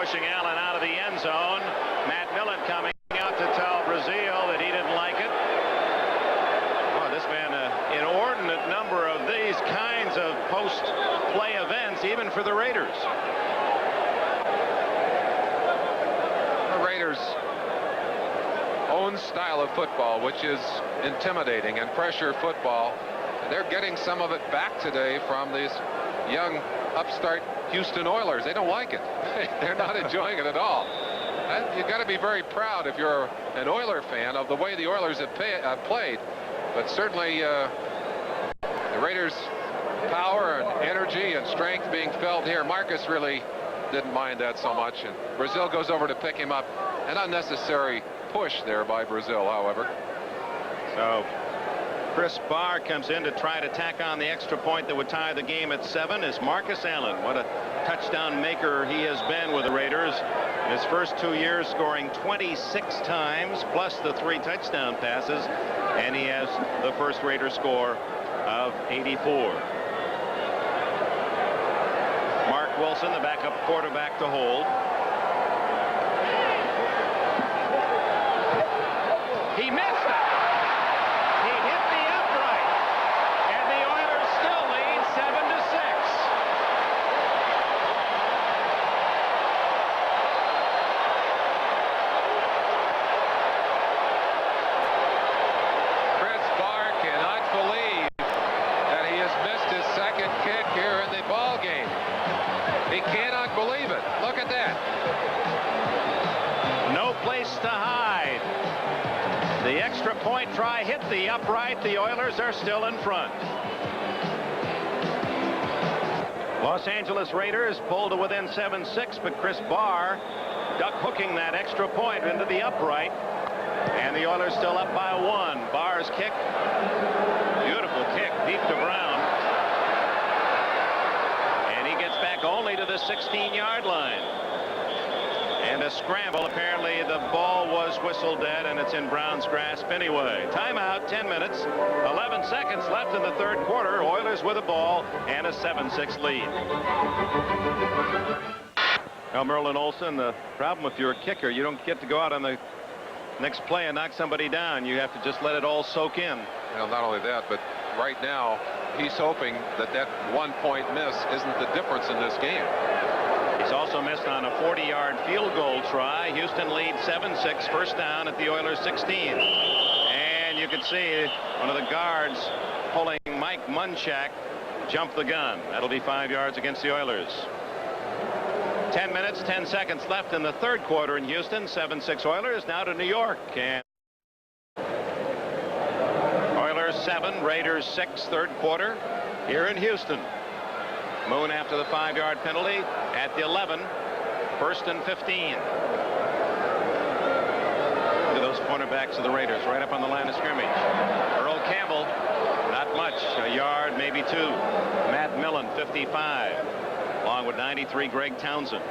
pushing Allen out of the end zone. Matt Millen coming out to tell Brazil that he didn't like it. Well, this man, an inordinate number of these kinds of post-play events, even for the Raiders. The Raiders' own style of football, which is intimidating and pressure football, they're getting some of it back today from these young upstart Houston Oilers. They don't like it. They're not enjoying it at all. You've got to be very proud if you're an Oiler fan of the way the Oilers have played. But certainly the Raiders' power and energy and strength being felt here. Marcus really didn't mind that so much. And Brazil goes over to pick him up. An unnecessary push there by Brazil, however. So Chris Barr comes in to try to tack on the extra point that would tie the game at 7 is Marcus Allen. What a touchdown maker he has been with the Raiders. In his first 2 years, scoring 26 times, plus the 3 touchdown passes, and he has the first Raider score of 84. Mark Wilson, the backup quarterback, to hold. He missed it. He hit the upright, and the Oilers still lead 7-6. Chris Barr cannot believe that he has missed his second kick here in the ball game. He cannot believe it. Look at that. No place to hide. The extra point try hit the upright. The Oilers are still in front. Los Angeles Raiders pulled to within 7-6, but Chris Barr duck hooking that extra point into the upright, and the Oilers still up by 1. Barr's kick, beautiful kick deep to Brown, and he gets back only to the 16-yard line. And a scramble. Apparently the ball was whistled dead, and it's in Brown's grasp anyway. Timeout, 10 minutes, 11 seconds left in the third quarter. Oilers with a ball and a 7-6 lead. Now, Merlin Olsen, the problem if you're a kicker, you don't get to go out on the next play and knock somebody down. You have to just let it all soak in. Well, not only that, but right now he's hoping that that 1-point miss isn't the difference in this game. He's also missed on a 40-yard field goal try. Houston leads 7-6, first down at the Oilers' 16. And you can see one of the guards pulling Mike Munchak jump the gun. That'll be 5 yards against the Oilers. 10 minutes, 10 seconds left in the third quarter in Houston. 7-6 Oilers. Now to New York. And Oilers 7, Raiders 6, third quarter here in Houston. Moon after the 5-yard penalty at the 11, first and 15. Look at those cornerbacks of the Raiders right up on the line of scrimmage. Earl Campbell, not much, a yard, maybe 2. Matt Millen, 55, along with 93, Greg Townsend.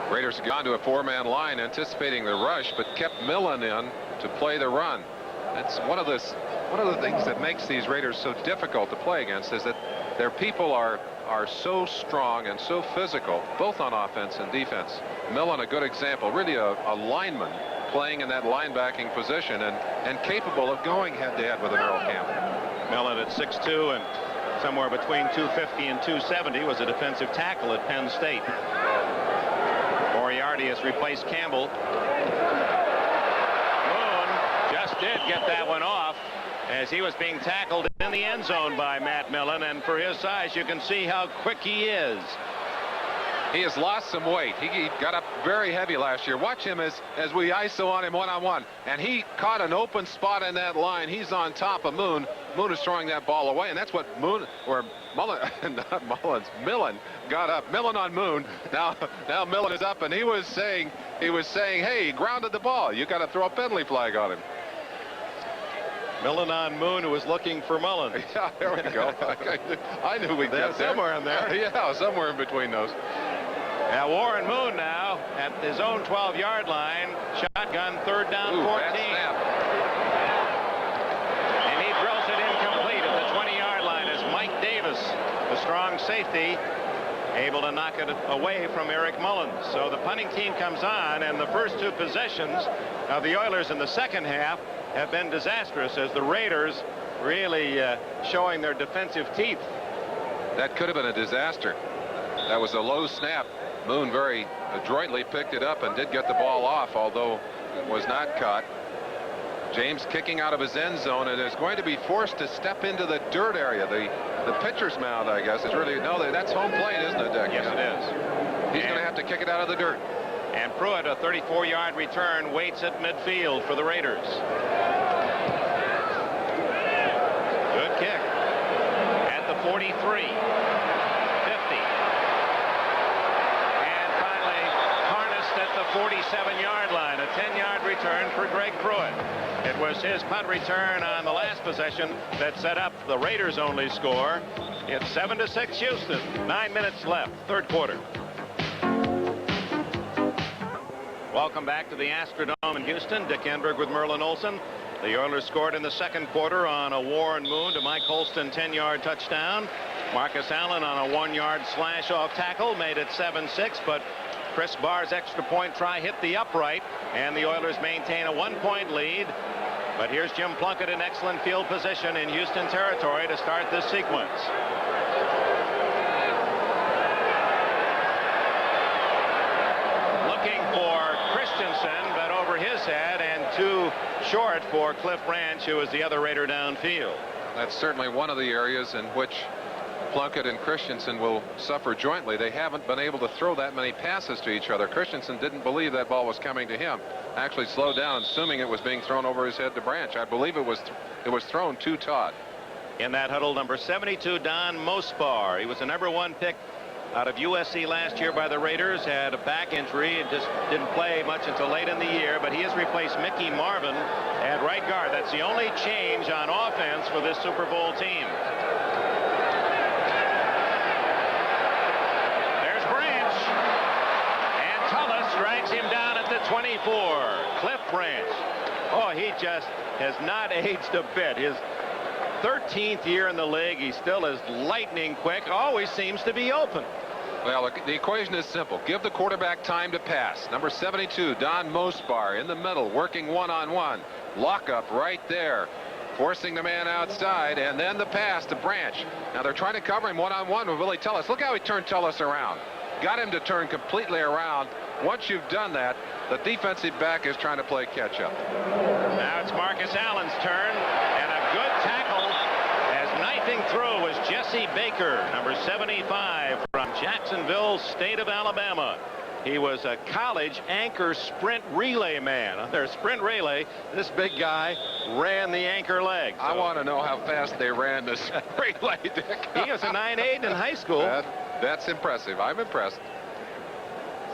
Raiders gone to a 4-man line anticipating the rush, but kept Millen in to play the run. That's one of the things that makes these Raiders so difficult to play against, is that their people are so strong and so physical, both on offense and defense. Millen, a good example, really a lineman playing in that linebacking position and capable of going head-to-head with an Earl Campbell. Millen at 6'2" and somewhere between 250 and 270 was a defensive tackle at Penn State. Moriarty has replaced Campbell. Moon just did get that one off as he was being tackled in the end zone by Matt Millen, and for his size you can see how quick he is. He has lost some weight. He got up very heavy last year. Watch him as we ISO on him one-on-one, and he caught an open spot in that line. He's on top of Moon. Moon is throwing that ball away, and that's what Millen got up. Millen on Moon. Now Millen is up, and he was saying, hey, he grounded the ball. You got to throw a penalty flag on him. Millen on Moon, who was looking for Mullen. Yeah, there we go. I knew we'd get there. Somewhere in there. Yeah, somewhere in between those. Now Warren Moon now at his own 12-yard line. Shotgun, third down, 14. And he drills it incomplete at the 20-yard line as Mike Davis, the strong safety, able to knock it away from Eric Mullins. So the punting team comes on, and the first two possessions of the Oilers in the second half have been disastrous as the Raiders really showing their defensive teeth. That could have been a disaster. That was a low snap. Moon very adroitly picked it up and did get the ball off, although it was not caught. James kicking out of his end zone and is going to be forced to step into the dirt area. The pitcher's mound, I guess, is really, no, that's home plate, isn't it, Dick? Yes, it is. He's going to have to kick it out of the dirt. And Pruitt, a 34-yard return, waits at midfield for the Raiders. Good kick. At the 43. 50. And finally harnessed at the 47-yard line. A 10-yard return for Greg Pruitt. It was his punt return on the last possession that set up the Raiders' only score. It's 7-6 Houston. 9 minutes left, third quarter. Welcome back to the Astrodome in Houston. Dick Enberg with Merlin Olsen. The Oilers scored in the second quarter on a Warren Moon to Mike Holston 10-yard touchdown. Marcus Allen on a 1-yard slash off tackle made it 7-6, but Chris Barr's extra point try hit the upright, and the Oilers maintain a 1-point lead. But here's Jim Plunkett in excellent field position in Houston territory to start this sequence. Looking for Christensen, but over his head and too short for Cliff Branch, who is the other Raider downfield. That's certainly one of the areas in which Plunkett and Christensen will suffer jointly. They haven't been able to throw that many passes to each other. Christensen didn't believe that ball was coming to him. Actually slowed down, assuming it was being thrown over his head to Branch. I believe it was thrown to Todd. In that huddle, number 72, Don Mospar. He was the #1 pick out of USC last year by the Raiders. Had a back injury and just didn't play much until late in the year, but he has replaced Mickey Marvin at right guard. That's the only change on offense for this Super Bowl team. Strikes him down at the 24. Cliff Branch. Oh, he just has not aged a bit. His 13th year in the league. He still is lightning quick. Always seems to be open. Well, the equation is simple. Give the quarterback time to pass. Number 72, Don Mospar, in the middle, working one-on-one. Lockup right there, forcing the man outside, and then the pass to Branch. Now they're trying to cover him one-on-one with Willie Tullis. Look how he turned Tullis around. Got him to turn completely around. Once you've done that, the defensive back is trying to play catch-up. Now it's Marcus Allen's turn, and a good tackle as knifing through was Jesse Baker, number 75 from Jacksonville, state of Alabama. He was a college anchor sprint relay man. On their sprint relay, this big guy ran the anchor leg. I want to know how fast they ran this relay, Dick. He was a 9.8 in high school. That's impressive. I'm impressed.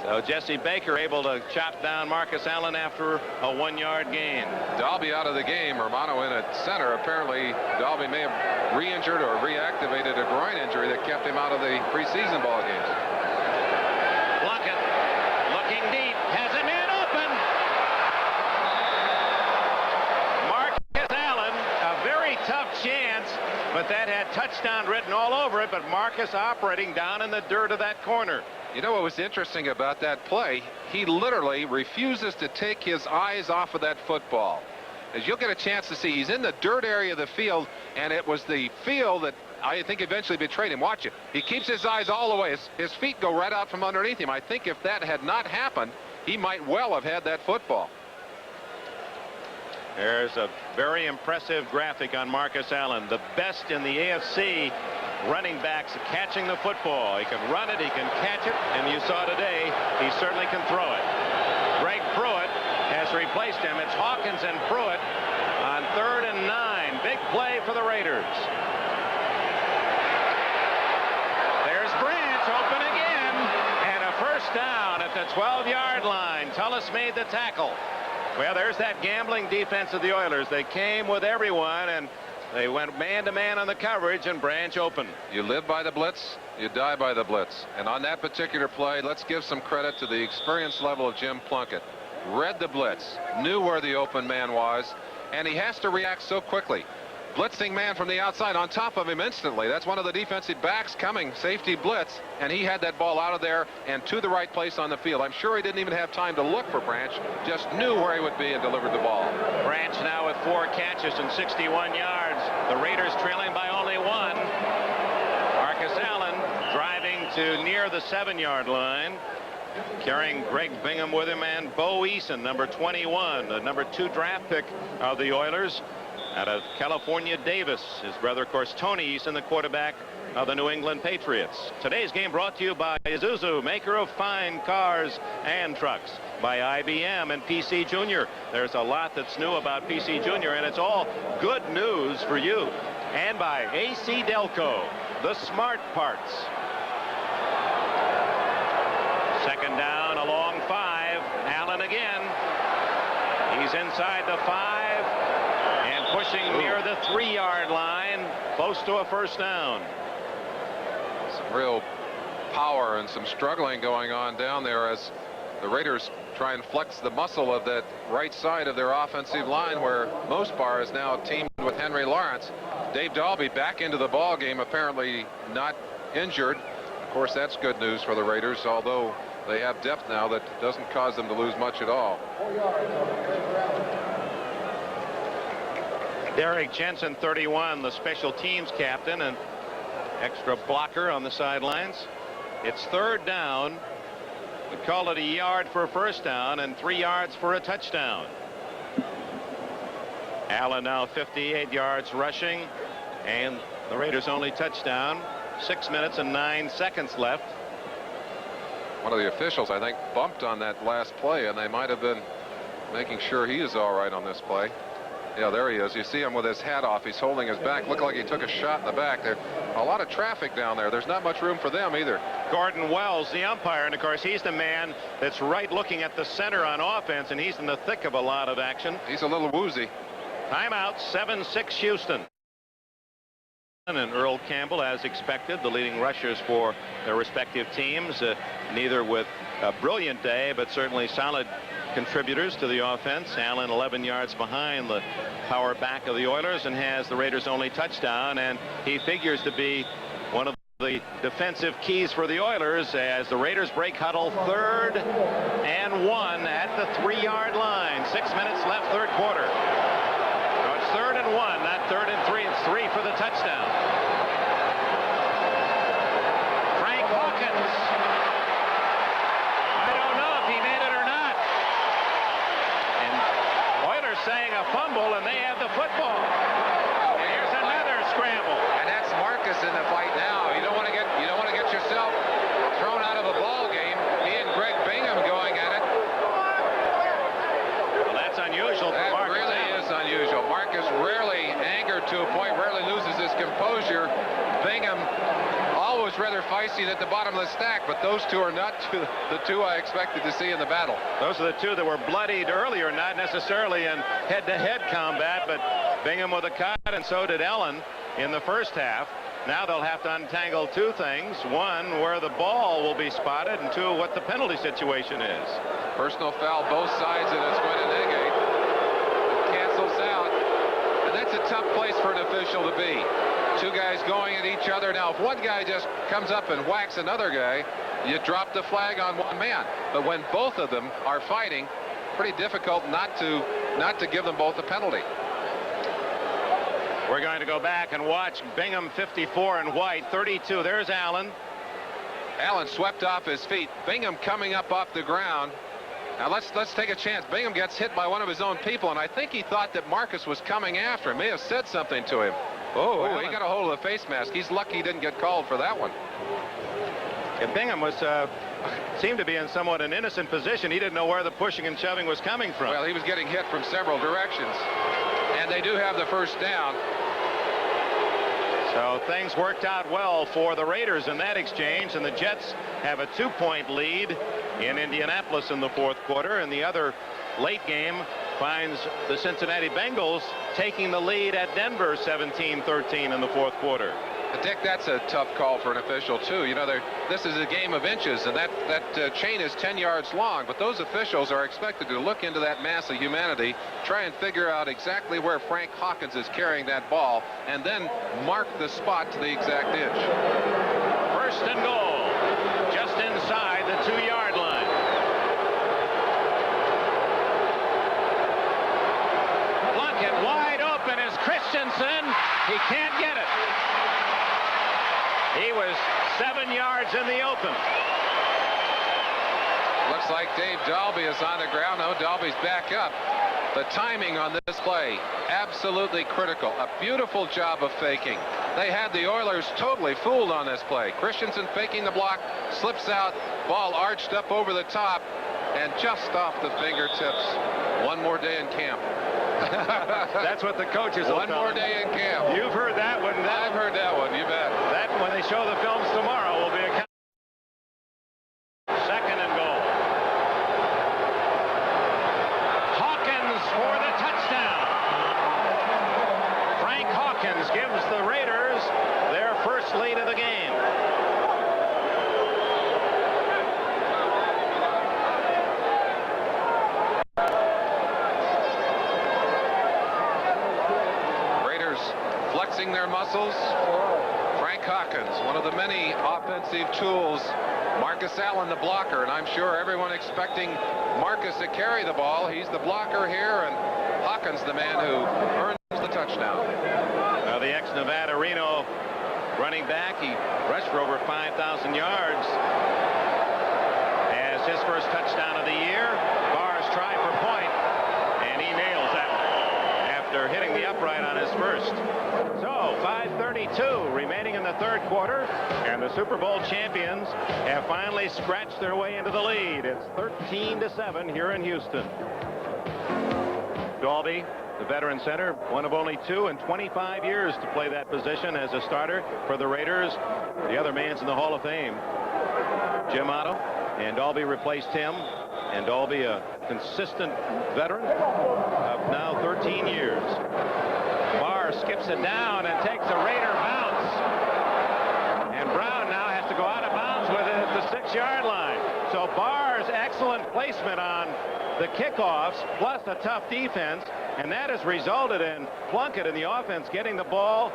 So Jesse Baker able to chop down Marcus Allen after a 1-yard gain. Dalby out of the game. Romano in at center. Apparently, Dalby may have re-injured or reactivated a groin injury that kept him out of the preseason ball games. Plunkett looking deep, has him in open. Marcus Allen, a very tough chance, but that had touchdown written all over it. But Marcus operating down in the dirt of that corner. You know what was interesting about that play? He literally refuses to take his eyes off of that football. As you'll get a chance to see, he's in the dirt area of the field, and it was the field that I think eventually betrayed him. Watch it. He keeps his eyes all the way. His feet go right out from underneath him. I think if that had not happened, he might well have had that football. There's a very impressive graphic on Marcus Allen, the best in the AFC running backs catching the football. He can run it, he can catch it, and you saw today he certainly can throw it. Greg Pruitt has replaced him. It's Hawkins and Pruitt on 3rd and 9. Big play for the Raiders. There's Branch open again, and a first down at the 12-yard line. Tullis made the tackle. Well, there's that gambling defense of the Oilers. They came with everyone, and they went man-to-man on the coverage, and Branch open. You live by the blitz, you die by the blitz. And on that particular play, let's give some credit to the experience level of Jim Plunkett. Read the blitz, knew where the open man was, and he has to react so quickly. blitzing man from the outside on top of him instantly. That's one of the defensive backs coming, safety blitz, and he had that ball out of there and to the right place on the field. I'm sure he didn't even have time to look for Branch, just knew where he would be and delivered the ball. Branch now with 4 catches and 61 yards. The Raiders trailing by only 1. Marcus Allen driving to near the 7-yard line, carrying Greg Bingham with him, and Bo Eason, number 21, the number 2 draft pick of the Oilers out of California Davis. His brother, of course, Tony Eason, the quarterback of the New England Patriots. Today's game brought to you by Isuzu, maker of fine cars and trucks, by IBM and PC Junior. There's a lot that's new about PC Junior, and it's all good news for you. And by AC Delco, the smart parts. Second down, a long 5. Allen again. He's inside the 5 and pushing near the 3-yard line, close to a first down. Some real power and some struggling going on down there as the Raiders try and flex the muscle of that right side of their offensive line, where Mosbar is now teamed with Henry Lawrence. Dave Dalby back into the ball game, apparently not injured. Of course, that's good news for the Raiders, although they have depth now that doesn't cause them to lose much at all. Derek Jensen, 31, the special teams captain and extra blocker on the sidelines. It's third down. We call it a yard for a first down and 3 yards for a touchdown. Allen now 58 yards rushing, and the Raiders' only touchdown. 6 minutes and 9 seconds left. One of the officials, I think, bumped on that last play, and they might have been making sure he is all right on this play. Yeah, there he is. You see him with his hat off. He's holding his back. Looked like he took a shot in the back. There's a lot of traffic down there. There's not much room for them either. Gordon Wells, the umpire, and of course he's the man that's right looking at the center on offense, and he's in the thick of a lot of action. He's a little woozy. Timeout, 7-6 Houston. And Earl Campbell, as expected, the leading rushers for their respective teams, neither with a brilliant day, but certainly solid contributors to the offense. Allen 11 yards behind the power back of the Oilers and has the Raiders' only touchdown, and he figures to be one of the defensive keys for the Oilers as the Raiders break huddle, 3rd and 1 at the 3-yard line. 6 minutes left, third quarter. So it's 3rd and 1, not 3rd and 3. It's 3 for the touchdown. Frank Hawkins. I don't know if he made it or not. And Oilers saying a fumble, and they have the football. And here's another scramble. And that's Marcus in the fight now. You don't want to get yourself thrown out of a ball game. He and Greg Bingham going at it. Well, that's unusual for Marcus. That really is unusual. Marcus rarely angered to a point, rarely loses his composure. Bingham always rather feisty at the bottom of the stack, but those two are not the two I expected to see in the battle. Those are the two that were bloodied earlier, not necessarily in head-to-head combat, but Bingham with a cut, and so did Allen in the first half. Now they'll have to untangle two things. One, where the ball will be spotted, and two, what the penalty situation is. Personal foul both sides, and it's going to negate. It cancels out. And that's a tough place for an official to be. Two guys going at each other. Now, if one guy just comes up and whacks another guy, you drop the flag on one man. But when both of them are fighting, pretty difficult not to give them both a penalty. We're going to go back and watch Bingham 54 and White 32. There's Allen. Allen swept off his feet. Bingham coming up off the ground. Now let's take a chance. Bingham gets hit by one of his own people, and I think he thought that Marcus was coming after him. May have said something to him. Oh, he got a hold of the face mask. He's lucky he didn't get called for that one. And Bingham was seemed to be in somewhat an innocent position. He didn't know where the pushing and shoving was coming from. Well, he was getting hit from several directions. And they do have the first down. So things worked out well for the Raiders in that exchange, and the Jets have a 2-point lead in Indianapolis in the fourth quarter, and the other late game finds the Cincinnati Bengals taking the lead at Denver 17-13 in the fourth quarter. Dick, that's a tough call for an official, too. You know, this is a game of inches, and that chain is 10 yards long, but those officials are expected to look into that mass of humanity, try and figure out exactly where Frank Hawkins is carrying that ball, and then mark the spot to the exact inch. First and goal, just inside the 2-yard line. Plunkett wide open is Christensen. He can't get it. He was 7 yards in the open. Looks like Dave Dalby is on the ground. No, Dalby's back up. The timing on this play, absolutely critical. A beautiful job of faking. They had the Oilers totally fooled on this play. Christensen faking the block, slips out, ball arched up over the top, and just off the fingertips. One more day in camp. That's what the coaches will One tell more them. day in camp. You've heard that one. I've heard that one, you bet. That, when they show the films tomorrow, will be a second and goal. Hawkins for the touchdown. Frank Hawkins gives the Raiders their first lead of the game. Flexing their muscles. Frank Hawkins, one of the many offensive tools. Marcus Allen, the blocker, and I'm sure everyone expecting Marcus to carry the ball. He's the blocker here, and Hawkins the man who earns the touchdown. Now the ex-Nevada Reno running back, he rushed for over 5,000 yards as his first touchdown of the year. Barrs try for point, and he nails that after hitting the upright on his first. So 5:32 remaining in the third quarter, and the Super Bowl champions have finally scratched their way into the lead. It's 13-7 here in Houston. Dalby, the veteran center, one of only 2 in 25 years to play that position as a starter for the Raiders. The other man's in the Hall of Fame, Jim Otto, and Dalby replaced him. And Dalby, a consistent veteran of now 13 years. Barr skips it down and takes a Raider bounce. And Brown now has to go out of bounds with it at the 6-yard line. So Barr's excellent placement on the kickoffs, plus a tough defense, and that has resulted in Plunkett and the offense getting the ball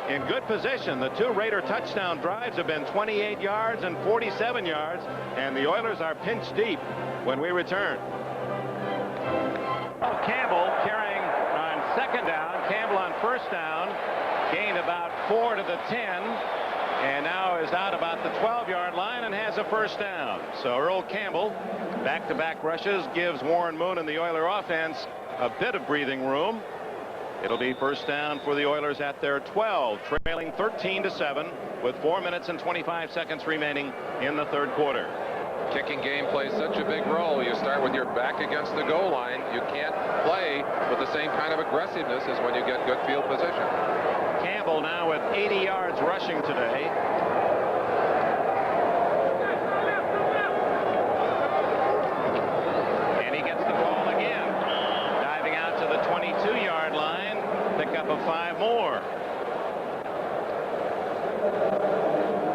in good position. The 2 Raider touchdown drives have been 28 yards and 47 yards, and the Oilers are pinched deep when we return. Campbell carrying on second down. Campbell on first down gained about 4 to the 10, and now is out about the 12-yard line and has a first down. So Earl Campbell, back-to-back rushes, gives Warren Moon and the Oiler offense a bit of breathing room. It'll be first down for the Oilers at their 12, trailing 13-7 with 4 minutes and 25 seconds remaining in the third quarter. Kicking game plays such a big role. You start with your back against the goal line. You can't play with the same kind of aggressiveness as when you get good field position. Campbell now with 80 yards rushing today. And he gets the ball again. Diving out to the 22-yard line. Pick up of 5 more.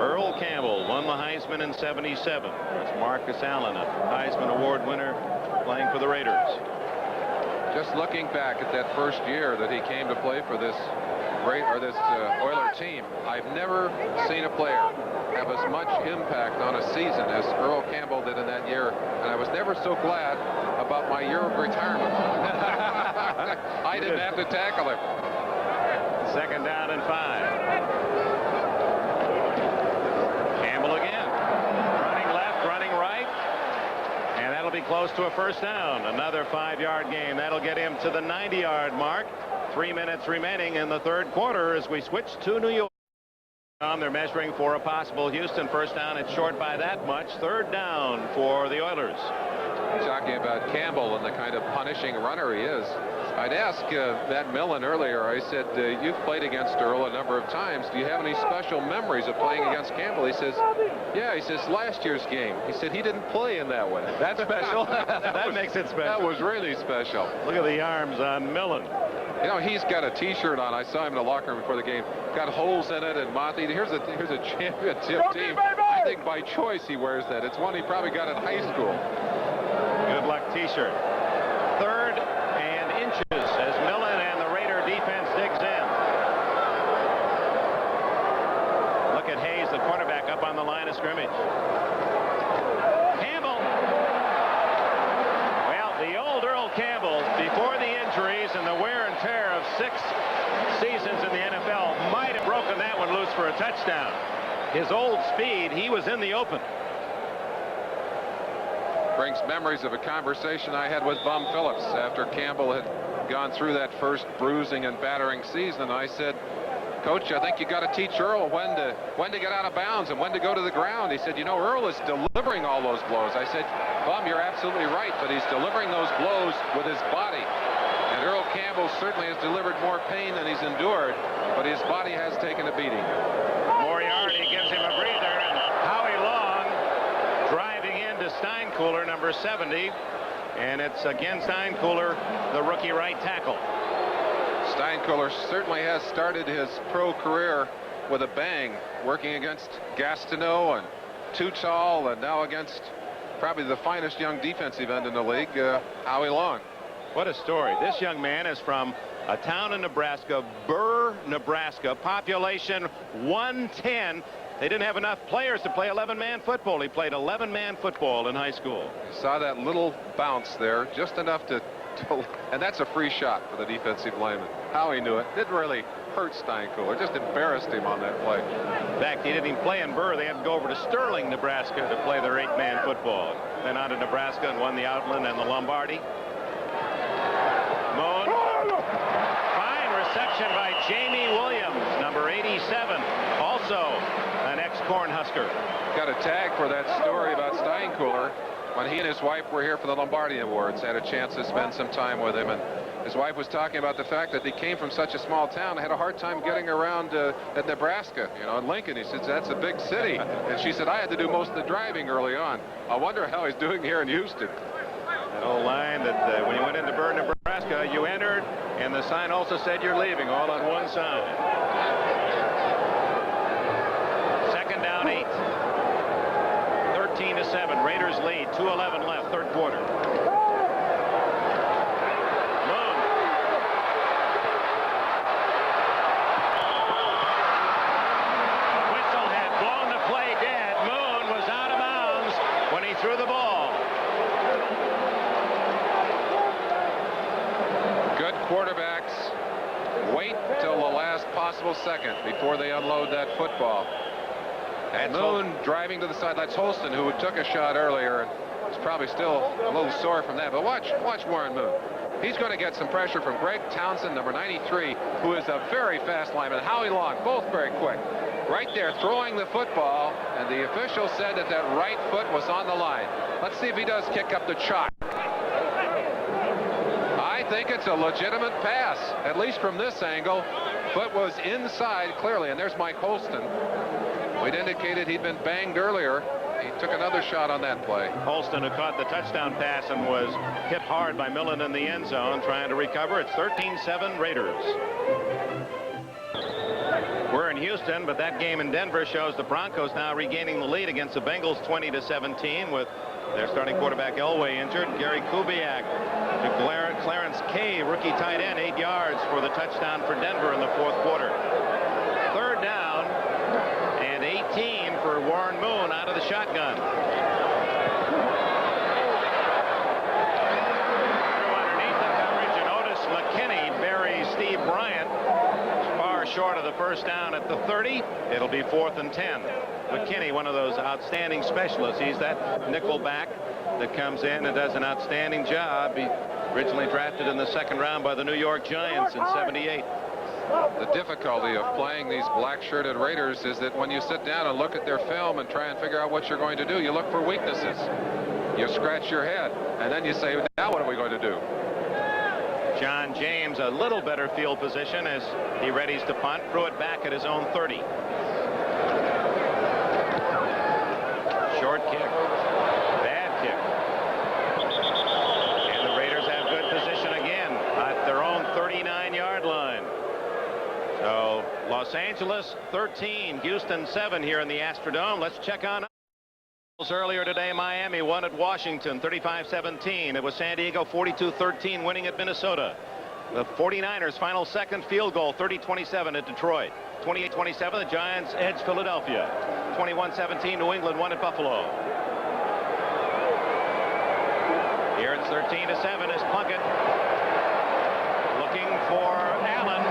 Earl Campbell won the Heisman in '77. That's Marcus Allen, a Heisman Award winner, playing for the Raiders. Just looking back at that first year that he came to play for this Oiler team, I've never seen a player have as much impact on a season as Earl Campbell did in that year, and I was never so glad about my year of retirement. I didn't have to tackle him. Second down and 5. Campbell again, running left, running right, and that'll be close to a first down. Another 5-yard gain. That'll get him to the 90-yard mark. 3 minutes remaining in the third quarter as we switch to New York. They're measuring for a possible Houston first down. It's short by that much. Third down for the Oilers. talking about Campbell and the kind of punishing runner he is. I'd asked Matt Millen earlier, I said, you've played against Earl a number of times. Do you have any special memories of playing against Campbell? He says, yeah, he says, last year's game. He said he didn't play in that one. That's special. that makes it special. That was really special. Look at the arms on Millen. You know, he's got a T-shirt on. I saw him in the locker room before the game. Got holes in it, and Monty, here's a championship team. I think by choice he wears that. It's one he probably got in high school. Good luck T-shirt. 3rd and inches as Millen and the Raider defense digs in. Look at Hayes, the quarterback, up on the line of scrimmage. Campbell. Well, the old Earl Campbell, before the injuries and the wear and tear of 6 seasons in the NFL, might have broken that one loose for a touchdown. His old speed, he was in the open. Brings memories of a conversation I had with Bum Phillips after Campbell had gone through that first bruising and battering season. I said, Coach, I think you got to teach Earl when to get out of bounds and when to go to the ground. He said, you know, Earl is delivering all those blows. I said, Bum, you're absolutely right, but he's delivering those blows with his body. And Earl Campbell certainly has delivered more pain than he's endured, but his body has taken a beating. Moriarty gives him a breather, and Howie Long driving into Steinkuhler, number 70, and it's again Steinkuhler, the rookie right tackle. Steinkuhler certainly has started his pro career with a bang, working against Gastineau and Tutal, and now against probably the finest young defensive end in the league, Howie Long. What a story. This young man is from a town in Nebraska, Burr, Nebraska, population 110. They didn't have enough players to play 11-man football. He played 11-man football in high school. Saw that little bounce there, just enough to and that's a free shot for the defensive lineman. Howie knew it. Didn't really hurt Steinkuhler, just embarrassed him on that play. In fact, he didn't even play in Burr. They had to go over to Sterling, Nebraska to play their 8-man football. Then out of Nebraska and won the Outland and the Lombardi. Moon. Fine reception by Jamie Williams, number 87, also an ex-Cornhusker. Got a tag for that story about Steinkuhler. When he and his wife were here for the Lombardi Awards, had a chance to spend some time with him, and his wife was talking about the fact that he came from such a small town, had a hard time getting around at Nebraska, you know, in Lincoln. He said, that's a big city. And she said, I had to do most of the driving early on. I wonder how he's doing here in Houston. That old line that when you went into Burr, Nebraska, you entered, and the sign also said you're leaving, all on one side. 2nd down 8. 13-7. Raiders lead. 2:11 left. 3rd quarter. Moon. Whistle had blown the play dead. Moon was out of bounds when he threw the ball. Good quarterbacks wait till the last possible second before they unload that football. And Moon driving to the side. That's Holston, who took a shot earlier, and is probably still a little sore from that. But watch Warren Moon. He's going to get some pressure from Greg Townsend, number 93, who is a very fast lineman. Howie Long, both very quick. Right there, throwing the football, and the official said that that right foot was on the line. Let's see if he does kick up the chalk. I think it's a legitimate pass, at least from this angle. Foot was inside clearly, and there's Mike Holston. We'd indicated he'd been banged earlier. He took another shot on that play. Holston, who caught the touchdown pass and was hit hard by Millen in the end zone, trying to recover. It's 13-7 Raiders. We're in Houston, but that game in Denver shows the Broncos now regaining the lead against the Bengals 20-17 with their starting quarterback Elway injured. Gary Kubiak to Clarence Kay, rookie tight end, 8 yards for the touchdown for Denver in the 4th quarter. 3rd down and 18 for Warren Moon out of the shotgun. Underneath the coverage, and Otis McKinney buries Steve Bryant far short of the 1st down at the 30. It'll be 4th and 10. McKinney, one of those outstanding specialists. He's that nickel back that comes in and does an outstanding job. He originally drafted in the 2nd round by the New York Giants in '78. The difficulty of playing these black-shirted Raiders is that when you sit down and look at their film and try and figure out what you're going to do, you look for weaknesses. you scratch your head, and then you say, now what are we going to do? John James, a little better field position as he readies to punt. Threw it back at his own 30. Short kick. Bad kick. And the Raiders have good position again at their own 39-yard line. So Los Angeles 13, Houston 7 here in the Astrodome. Let's check on earlier today. Miami won at Washington 35-17. It was San Diego 42-13 winning at Minnesota. The 49ers final second field goal 30-27 at Detroit. 28-27 the Giants edge Philadelphia. 21-17 New England won at Buffalo. Here it's 13-7 as Plunkett looking for Allen,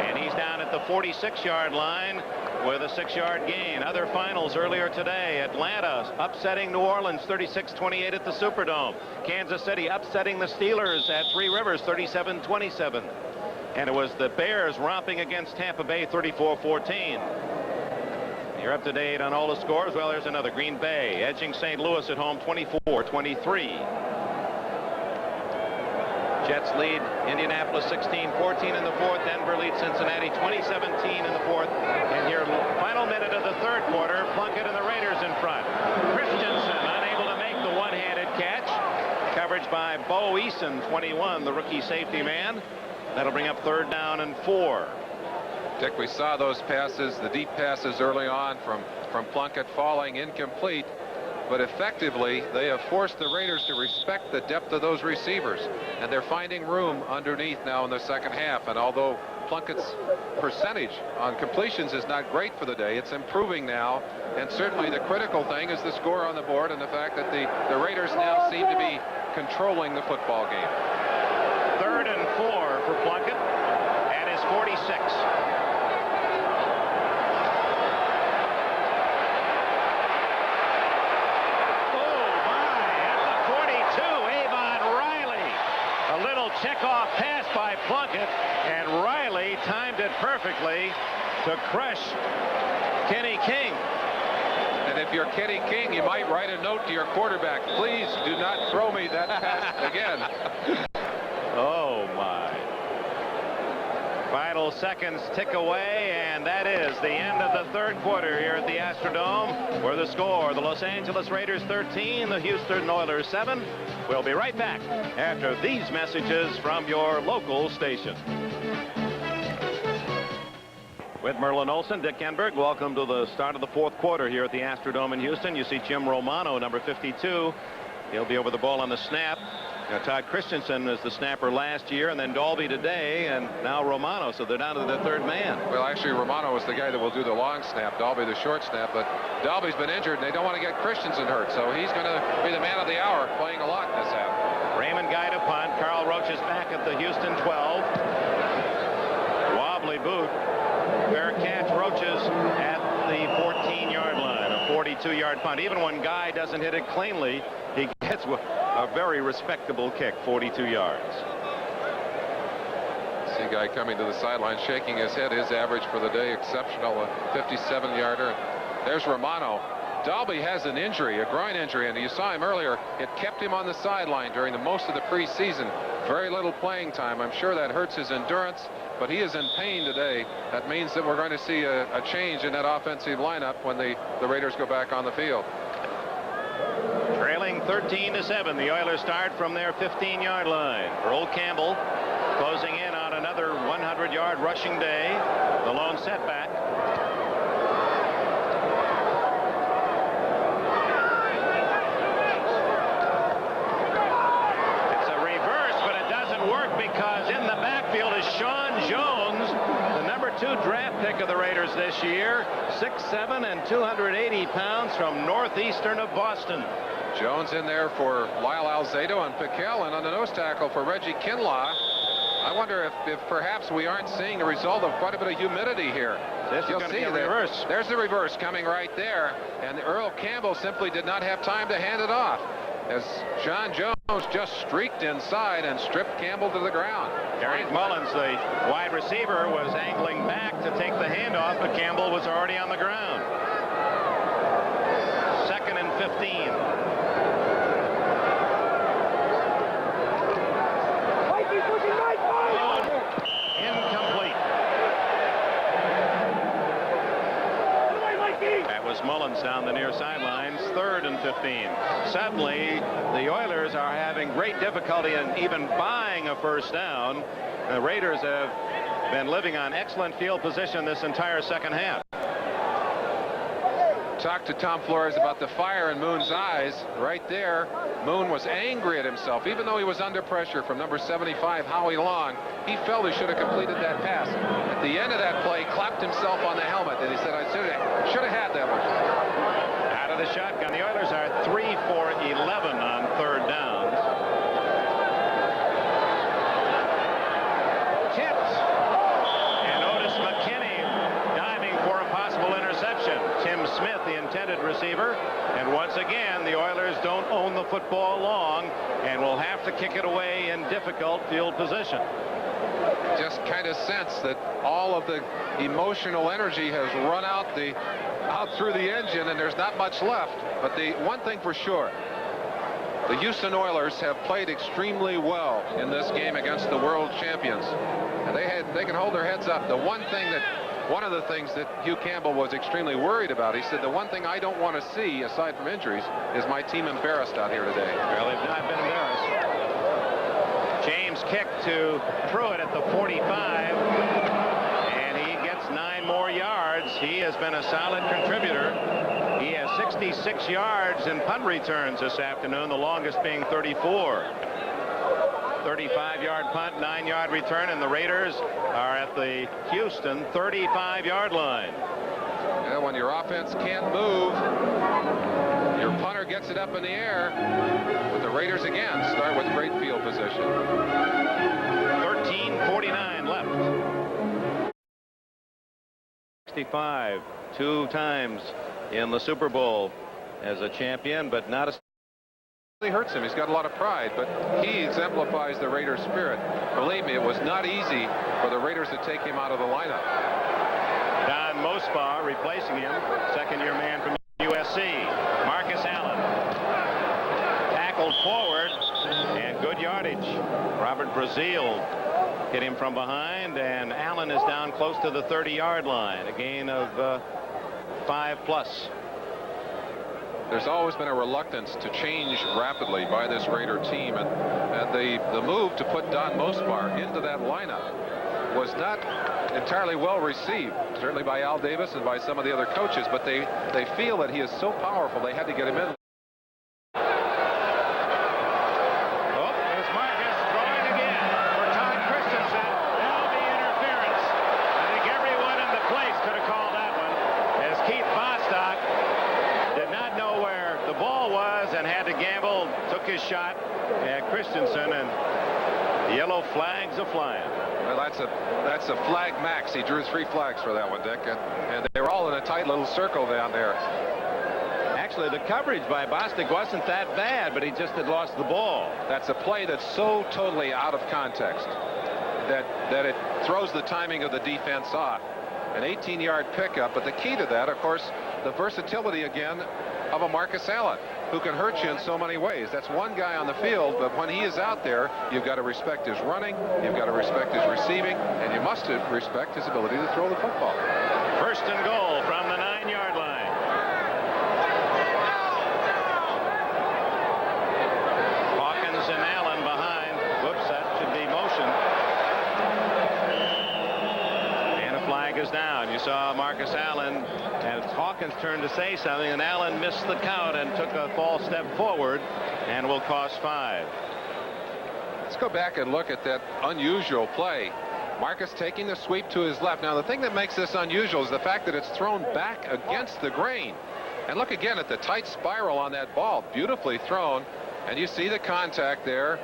and he's down at the 46-yard line with a 6-yard gain. Other finals earlier today: Atlanta upsetting New Orleans 36-28 at the Superdome. Kansas City upsetting the Steelers at Three Rivers 37-27. And it was the Bears romping against Tampa Bay 34-14. You're up to date on all the scores. Well, there's another. Green Bay edging St. Louis at home 24-23. Jets lead Indianapolis 16-14 in the fourth. Denver leads Cincinnati 20-17 in the fourth. And here, final minute of the third quarter, Plunkett and the Raiders in front. Christensen unable to make the one-handed catch. Coverage by Bo Eason, 21, the rookie safety man. That'll bring up 3rd down and 4. Dick, we saw those passes, the deep passes early on from Plunkett falling incomplete. But effectively, they have forced the Raiders to respect the depth of those receivers, and they're finding room underneath now in the second half. And although Plunkett's percentage on completions is not great for the day, it's improving now. And certainly the critical thing is the score on the board and the fact that the Raiders now seem to be controlling the football game. 3rd and 4 for Plunkett at his 46. Checkoff pass by Plunkett, and Riley timed it perfectly to crush Kenny King. And if you're Kenny King, you might write a note to your quarterback: please do not throw me that pass again. Oh my. Final seconds tick away, and that is the end of the third quarter here at the Astrodome, where the score: the Los Angeles Raiders 13, the Houston Oilers 7. We'll be right back after these messages from your local station. With Merlin Olsen, Dick Enberg, welcome to the start of the fourth quarter here at the Astrodome in Houston. You see Jim Romano, number 52. He'll be over the ball on the snap. Todd Christensen was the snapper last year, and then Dalby today, and now Romano. So they're down to the 3rd man. Well, actually, Romano is the guy that will do the long snap, Dalby the short snap. But Dalby's been injured, and they don't want to get Christensen hurt. So he's going to be the man of the hour, playing a lot in this half. Raymond Guy to punt. Carl Roach is back at the Houston 12. Wobbly boot. Fair catch. Roaches at the 14-yard line. A 42-yard punt. Even when Guy doesn't hit it cleanly, he gets a very respectable kick, 42 yards. See Guy coming to the sideline, shaking his head. His average for the day, exceptional, a 57-yarder. There's Romano. Dalby has an injury, a groin injury, and you saw him earlier. It kept him on the sideline during the most of the preseason. Very little playing time. I'm sure that hurts his endurance, but he is in pain today. That means that we're going to see a change in that offensive lineup when the Raiders go back on the field. Trailing 13-7, the Oilers start from their 15-yard line. Earl Campbell closing in on another 100-yard rushing day. The lone setback. It's a reverse, but it doesn't work because in the backfield is Sean Jones, the number 2 draft pick of the Raiders this year. 6'7" and 280 pounds from northeastern of Boston. Jones in there for Lyle Alzado and Piquel, and on the nose tackle for Reggie Kinlaw. I wonder if perhaps we aren't seeing the result of quite a bit of humidity here. This is going to be a reverse. There's the reverse coming right there, and Earl Campbell simply did not have time to hand it off, as Sean Jones just streaked inside and stripped Campbell to the ground. Eric Mullins, the wide receiver, was angling back to take the handoff, but Campbell was already on the ground. 2nd and 15. runs down the near sidelines. 3rd and 15. Suddenly, the Oilers are having great difficulty in even buying a first down. The Raiders have been living on excellent field position this entire second half. Talked to Tom Flores about the fire in Moon's eyes right there. Moon was angry at himself, even though he was under pressure from number 75, Howie Long. He felt he should have completed that pass. At the end of that play, clapped himself on the helmet, and he said, I should have had that one. Out of the shotgun, the Oilers are 3 for 11 on 3rd downs. Tipped, and Otis McKinney diving for a possible interception. Tim Smith, the intended receiver, and once again the Oilers don't own the football long and will have to kick it away in difficult field position. Just kind of sense that all of the emotional energy has run out through the engine, and there's not much left. But the one thing for sure, the Houston Oilers have played extremely well in this game against the world champions, and they can hold their heads up. One of the things that Hugh Campbell was extremely worried about, he said, the one thing I don't want to see, aside from injuries, is my team embarrassed out here today. Well, they've not been embarrassed. James kicked to Pruitt at the 45, and he gets 9 more yards. He has been a solid contributor. He has 66 yards in punt returns this afternoon, the longest being 34. 35-yard punt, 9-yard return, and the Raiders are at the Houston 35-yard line. Yeah, when your offense can't move, your punter gets it up in the air. But the Raiders again start with great field position. 13:49 left. 65, 2 times in the Super Bowl as a champion, but not a. It hurts him. He's got a lot of pride, but he exemplifies the Raiders' spirit. Believe me, it was not easy for the Raiders to take him out of the lineup. Don Mospar replacing him, second-year man from USC. Marcus Allen tackled forward, and good yardage. Robert Brazil hit him from behind, and Allen is down close to the 30-yard line. A gain of 5+. There's always been a reluctance to change rapidly by this Raider team, and the move to put Don Mospar into that lineup was not entirely well received, certainly by Al Davis and by some of the other coaches, but they feel that he is so powerful they had to get him in. Oh, there's Marcus throwing again for Todd Christensen. That'll be interference. I think everyone in the place could have called that one, as Keith Bostock did not know where the ball was and had to gamble, took his shot at Christensen, and the yellow flags are flying. Well, that's a flag max. He drew 3 flags for that one, Dick, and they were all in a tight little circle down there. Actually, the coverage by Bostock wasn't that bad, but he just had lost the ball. That's a play that's so totally out of context that it throws the timing of the defense off. An 18-yard pickup, but the key to that, of course, the versatility again of a Marcus Allen, who can hurt you in so many ways. That's one guy on the field, but when he is out there, you've got to respect his running, you've got to respect his receiving, and you must respect his ability to throw the football. 1st and goal from the 9-yard line. Hawkins and Allen behind. Whoops, that should be motion. And a flag is down. You saw Marcus Allen, and it's Hawkins' turn to say something, and Allen missed the count and took a false step forward and will cost 5. Let's go back and look at that unusual play. Marcus taking the sweep to his left. Now, the thing that makes this unusual is the fact that it's thrown back against the grain. And look again at the tight spiral on that ball. Beautifully thrown. And you see the contact there.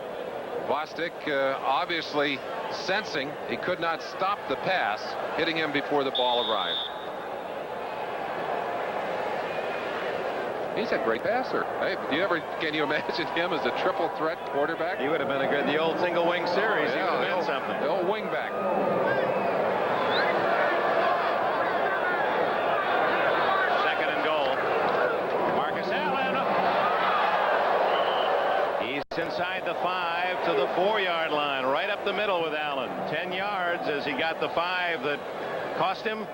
Bostock obviously sensing he could not stop the pass, hitting him before the ball arrived. He's a great passer. Hey, can you imagine him as a triple threat quarterback? He would have been a good, the old single wing series. He would have been something. The old wing back. Second and goal. Marcus Allen. He's inside the 5 to the 4-yard line, right up the middle with Allen. 10 yards as he got the 5 that cost him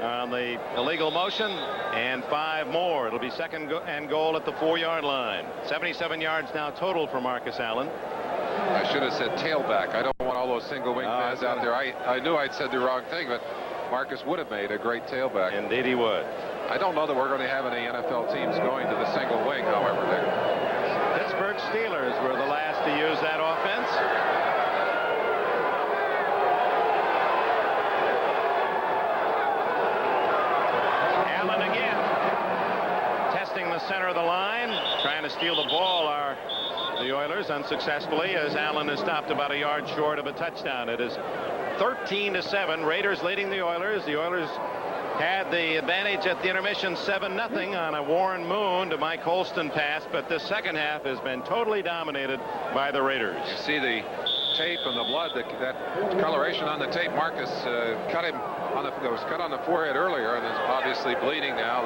on the illegal motion, and 5 more. It'll be second and goal at the 4-yard line. 77 yards now total for Marcus Allen. I should have said tailback. I don't want all those single wing fans out there. I knew I'd said the wrong thing, but Marcus would have made a great tailback. Indeed he would. I don't know that we're going to have any NFL teams going to the single wing, however. Pittsburgh Steelers were the last to use that offense. Allen again. Testing the center of the line. Trying to steal the ball are the Oilers unsuccessfully, as Allen is stopped about a yard short of a touchdown. It is 13-7. Raiders leading the Oilers. The Oilers had the advantage at the intermission 7-0 on a Warren Moon to Mike Holston pass, but the second half has been totally dominated by the Raiders. You see the tape and the blood, that coloration on the tape. Marcus cut him on it was cut on the forehead earlier and is obviously bleeding now.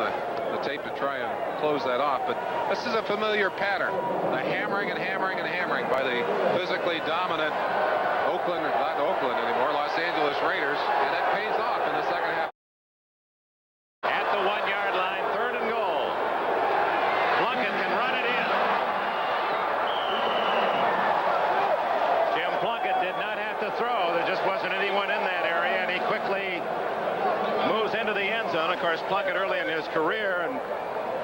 The tape to try and close that off, but this is a familiar pattern. The hammering and hammering and hammering by the physically dominant not Oakland anymore, Los Angeles Raiders, and it pays off in the second half. At the 1-yard line, 3rd and goal. Plunkett can run it in. Jim Plunkett did not have to throw. There just wasn't anyone in that area, and he quickly moves into the end zone. Of course, Plunkett early in his career and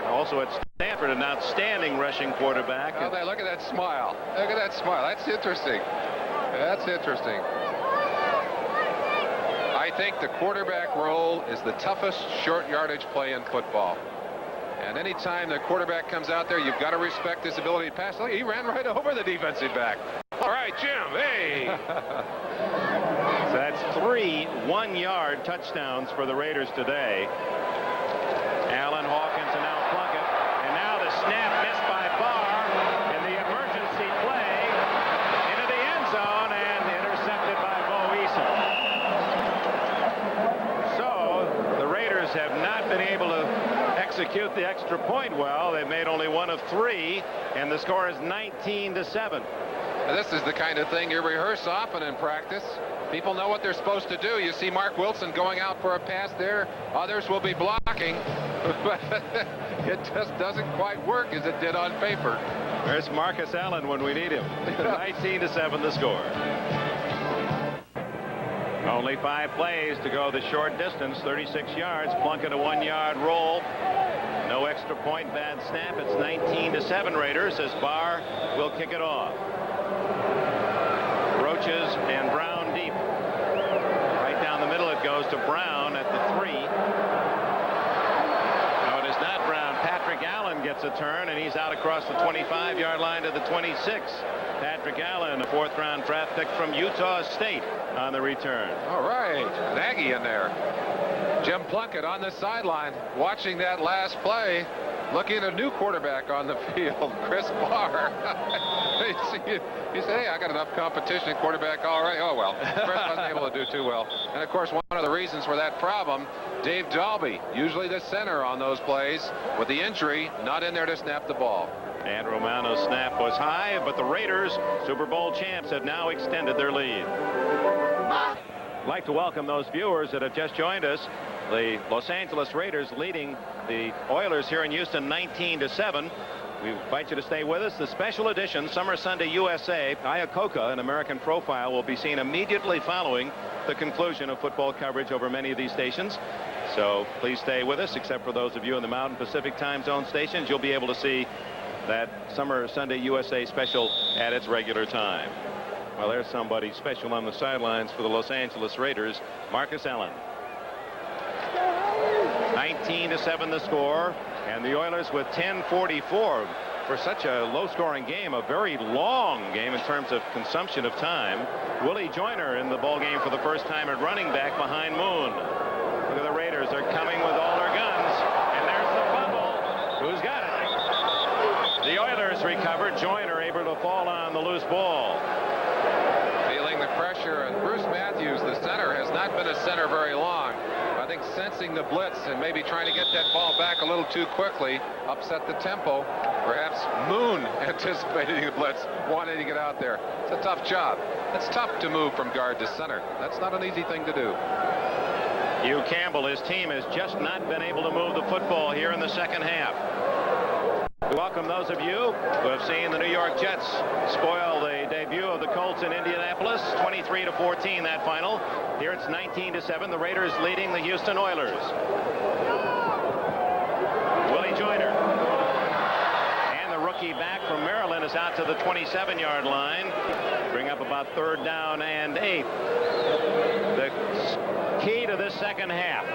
also at Stanford, an outstanding rushing quarterback. Oh, look at that smile. Look at that smile. That's interesting. That's interesting. I think the quarterback role is the toughest short yardage play in football. And anytime the quarterback comes out there, you've got to respect his ability to pass. Look, he ran right over the defensive back. All right, Jim, hey. So that's 3 one-yard touchdowns for the Raiders today. Allen, Hawkins, and now Plunkett. And now the snap missed by Barr in the emergency play into the end zone and intercepted by Bo Eason. So the Raiders have not been able to execute the extra point well. They've made only 1 of 3, and the score is 19-7. This is the kind of thing you rehearse often in practice. People know what they're supposed to do. You see Mark Wilson going out for a pass there. Others will be blocking. But it just doesn't quite work as it did on paper. There's Marcus Allen when we need him. 19-7 the score. Only 5 plays to go the short distance, 36 yards. Plunkett a 1-yard roll. No extra point, bad snap. It's 19-7 Raiders as Barr will kick it off. Roaches and Brown deep. Right down the middle it goes to Brown at the 3. No, it is not Brown. Patrick Allen gets a turn, and he's out across the 25-yard line to the 26. Patrick Allen, a 4th-round draft pick from Utah State on the return. All right, Nagy in there. Jim Plunkett on the sideline watching that last play, looking at a new quarterback on the field, Chris Barr. He said, hey, I got enough competition at quarterback already. Oh, well, Chris wasn't able to do too well. And, of course, one of the reasons for that problem, Dave Dalby, usually the center on those plays, with the injury, not in there to snap the ball. And Romano's snap was high, but the Raiders, Super Bowl champs, have now extended their lead. I'd like to welcome those viewers that have just joined us. The Los Angeles Raiders leading the Oilers here in Houston 19-7. We invite you to stay with us. The special edition Summer Sunday USA Iacocca, an American profile, will be seen immediately following the conclusion of football coverage over many of these stations. So please stay with us, except for those of you in the Mountain Pacific time zone stations. You'll be able to see that Summer Sunday USA special at its regular time. Well, there's somebody special on the sidelines for the Los Angeles Raiders, Marcus Allen. 19-7 the score, and the Oilers with 10:44 for such a low-scoring game, a very long game in terms of consumption of time. Willie Joyner in the ball game for the first time at running back behind Moon. Look at the Raiders, they're coming with all their guns, and there's the fumble. Who's got it? The Oilers recovered. Joyner able to fall on the loose ball. Feeling the pressure, and Bruce Matthews, the center, has not been a center very long. I think sensing the blitz and maybe trying to get that ball back a little too quickly upset the tempo. Perhaps Moon anticipating the blitz, wanting to get out there. It's a tough job. It's tough to move from guard to center. That's not an easy thing to do. Hugh Campbell, his team has just not been able to move the football here in the second half. We welcome those of you who have seen the New York Jets spoil the debut of the Colts in Indianapolis, 23-14 that final. Here it's 19-7, the Raiders leading the Houston Oilers. Willie Joyner. And the rookie back from Maryland is out to the 27-yard line. Bring up about 3rd down and 8. The key to this second half,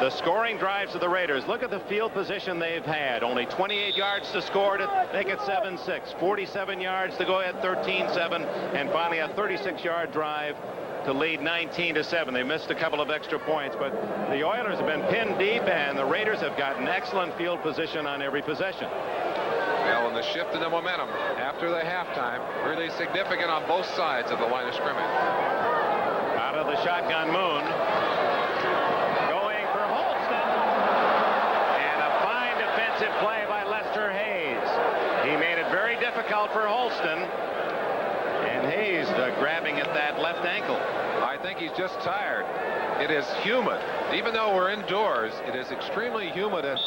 the scoring drives of the Raiders. Look at the field position they've had. Only 28 yards to score to make it 7-6. 47 yards to go ahead 13-7. And finally a 36-yard drive to lead 19-7. They missed a couple of extra points, but the Oilers have been pinned deep, and the Raiders have gotten excellent field position on every possession. Well, and the shift in the momentum after the halftime really significant on both sides of the line of scrimmage. Out of the shotgun, Moon. Going for Holston. And a fine defensive play by Lester Hayes. He made it very difficult for Holston. And Hayes grabbing at that left ankle. I think he's just tired. It is humid. Even though we're indoors, it is extremely humid and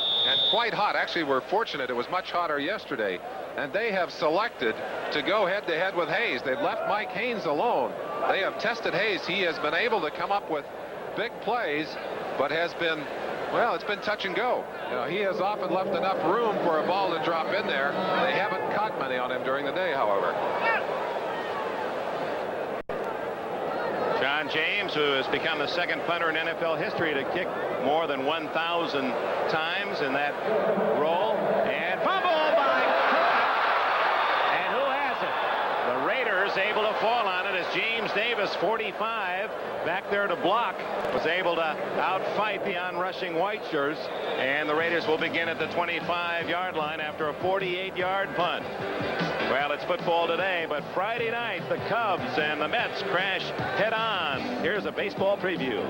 quite hot. Actually, we're fortunate it was much hotter yesterday. And they have selected to go head-to-head with Hayes. They've left Mike Haynes alone. They have tested Hayes. He has been able to come up with big plays, but has been, well, it's been touch and go. You know, he has often left enough room for a ball to drop in there. They haven't caught many on him during the day, however. John James, who has become the second punter in NFL history to kick more than 1,000 times in that role. And fumble by Cook. And who has it? The Raiders able to fall on it as James Davis, 45, back there to block, was able to outfight the onrushing white shirts. And the Raiders will begin at the 25-yard line after a 48-yard punt. Well, it's football today, but Friday night, the Cubs and the Mets crash head-on. Here's a baseball preview.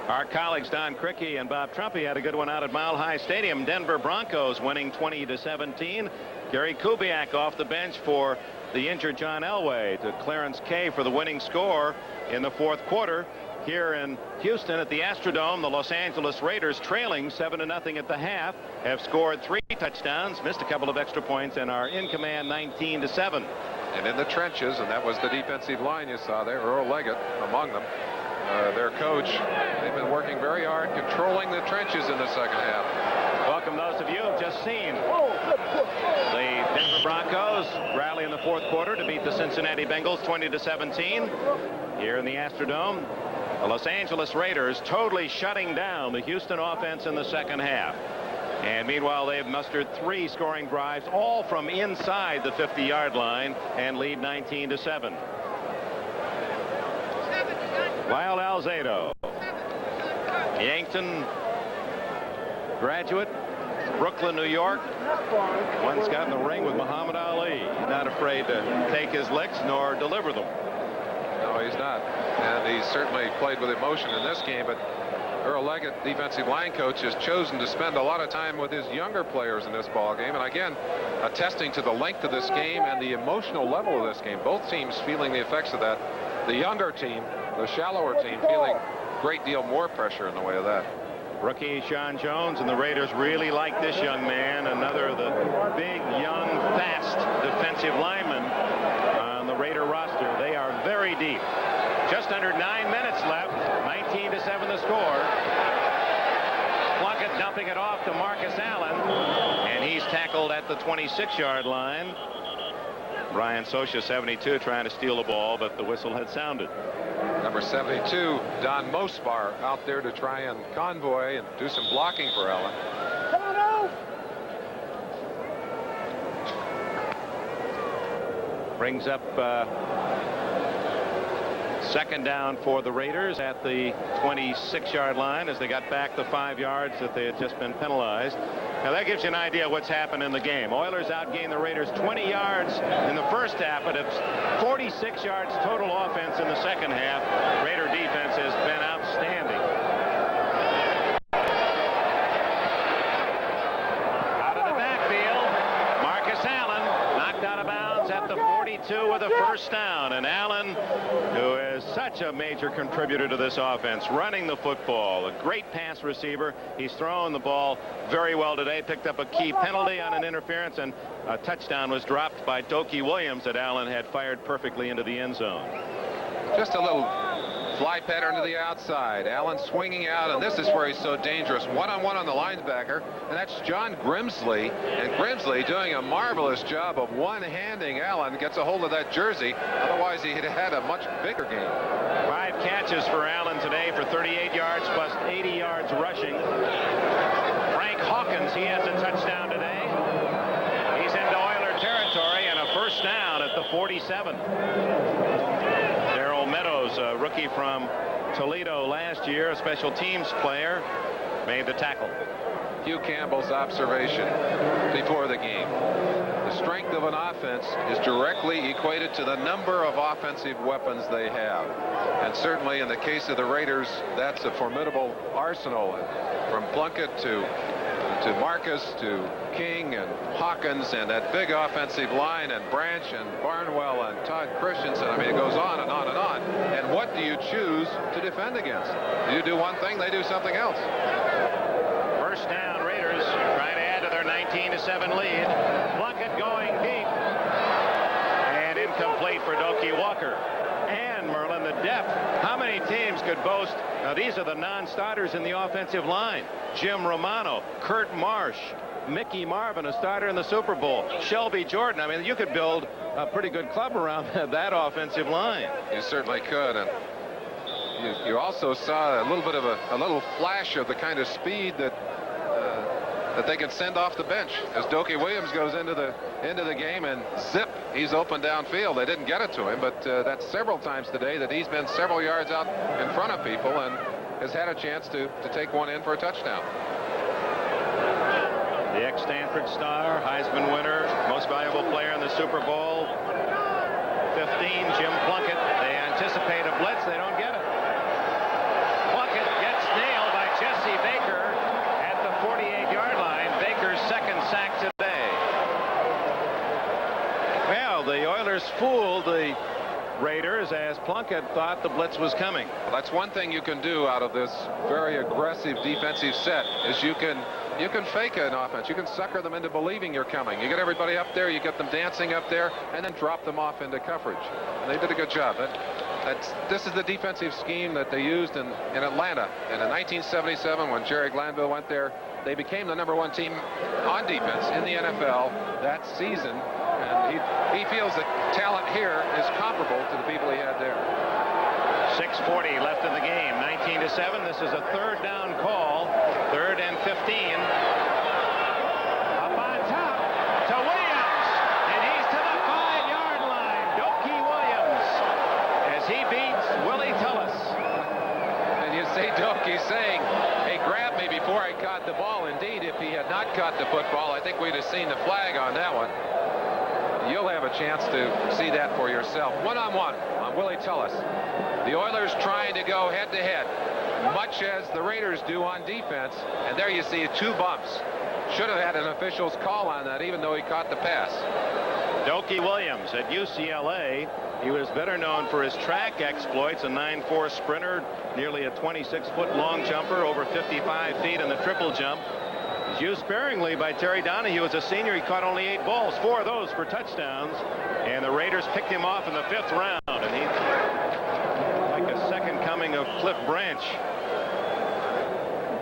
Our colleagues Don Criqui and Bob Trumpy had a good one out at Mile High Stadium. Denver Broncos winning 20-17. Gary Kubiak off the bench for the injured John Elway, to Clarence Kay for the winning score in the 4th quarter. Here in Houston at the Astrodome, the Los Angeles Raiders, trailing 7-0 at the half, have scored 3 touchdowns, missed a couple of extra points, and are in command 19-7. And in the trenches, and that was the defensive line you saw there, Earl Leggett among them. Their coach, they've been working very hard controlling the trenches in the second half. Welcome those of you who have just seen the Denver Broncos rally in the 4th quarter to beat the Cincinnati Bengals 20-17 here in the Astrodome. The Los Angeles Raiders totally shutting down the Houston offense in the second half. And meanwhile, they've mustered 3 scoring drives, all from inside the 50-yard line, and lead 19-7. Lyle Alzado, Yankton graduate, Brooklyn, New York. Once got in the ring with Muhammad Ali. Not afraid to take his licks nor deliver them. No, he's not. And he certainly played with emotion in this game, but Earl Leggett, defensive line coach, has chosen to spend a lot of time with his younger players in this ball game. And again, attesting to the length of this game and the emotional level of this game. Both teams feeling the effects of that. The younger team, the shallower team, feeling a great deal more pressure in the way of that. Rookie Sean Jones and the Raiders really like this young man, another of the big, young, fast defensive linemen on the Raider roster. They are very deep. Just under 9 minutes left, 19-7 the score. Plunkett dumping it off to Marcus Allen, and he's tackled at the 26-yard line. Brian Socha, 72, trying to steal the ball, but the whistle had sounded. Number 72, Don Mospar, out there to try and convoy and do some blocking for Allen. Brings up second down for the Raiders at the 26-yard line as they got back the 5 yards that they had just been penalized. Now that gives you an idea of what's happened in the game. Oilers outgained the Raiders 20 yards in the first half, but it's 46 yards total offense in the second half. Raider defense has been outstanding. Out of the backfield, Marcus Allen knocked out of bounds at the 42 with a first down. And Allen, who is such a major contributor to this offense, running the football, a great pass receiver. He's throwing the ball very well today. Picked up a key penalty on an interference, and a touchdown was dropped by Dokie Williams that Allen had fired perfectly into the end zone. Just a little fly pattern to the outside. Allen swinging out, and this is where he's so dangerous. One-on-one on the linebacker, and that's John Grimsley. And Grimsley doing a marvelous job of one-handing Allen. Gets a hold of that jersey. Otherwise, he'd had a much bigger game. 5 catches for Allen today for 38 yards plus 80 yards rushing. Frank Hawkins, he has a touchdown today. He's into Oiler territory, and a first down at the 47. Meadows, a rookie from Toledo last year, a special teams player, made the tackle. Hugh Campbell's observation before the game. The strength of an offense is directly equated to the number of offensive weapons they have. And certainly in the case of the Raiders, that's a formidable arsenal. From Plunkett to Marcus to King and Hawkins and that big offensive line and Branch and Barnwell and Todd Christensen. I mean, it goes on and on and on. And what do you choose to defend against? You do one thing, they do something else. First down, Raiders trying to add to their 19-7 lead. Plunkett going deep. And incomplete for Dokie Walker. And Merlin, the depth. How many teams could boast? Now, these are the non-starters in the offensive line. Jim Romano, Kurt Marsh, Mickey Marvin, a starter in the Super Bowl, Shelby Jordan. I mean, you could build a pretty good club around that offensive line. You certainly could. And you also saw a little bit of a little flash of the kind of speed that they can send off the bench as Dokie Williams goes into the game, and zip, he's open downfield. They didn't get it to him, but that's several times today that he's been several yards out in front of people and has had a chance to take one in for a touchdown. The ex-Stanford star, Heisman winner, most valuable player in the Super Bowl 15, Jim Plunkett. They anticipate a blitz. They don't get it. Plunkett gets nailed by Jesse Baker at the 48-yard line. Baker's second sack today. Well, the Oilers fooled the Raiders as Plunkett thought the blitz was coming. Well, that's one thing you can do out of this very aggressive defensive set is you can fake an offense. You can sucker them into believing you're coming. You get everybody up there, you get them dancing up there, and then drop them off into coverage. And they did a good job. This is the defensive scheme that they used in Atlanta. And in 1977, when Jerry Glanville went there, they became the #1 team on defense in the NFL that season. And he feels that talent here is comparable to the people he had there. 6:40 left in the game. 19-7. This is a third down call. 3rd and 15. Up on top to Williams. And he's to the 5-yard line. Dokie Williams as he beats Willie Tullis. And you see Dokie saying, hey, grab me before I caught the ball. Indeed, if he had not caught the football, I think we'd have seen the flag on that one. You'll have a chance to see that for yourself. One-on-one on Willie Tullis. The Oilers trying to go head-to-head, much as the Raiders do on defense. And there you see 2 bumps. Should have had an official's call on that, even though he caught the pass. Dokie Williams at UCLA. He was better known for his track exploits, a 9.4 sprinter, nearly a 26-foot long jumper, over 55 feet in the triple jump. He's used sparingly by Terry Donahue as a senior. He caught only 8 balls, 4 of those for touchdowns. And the Raiders picked him off in the 5th round. And he's like a second coming of Cliff Branch.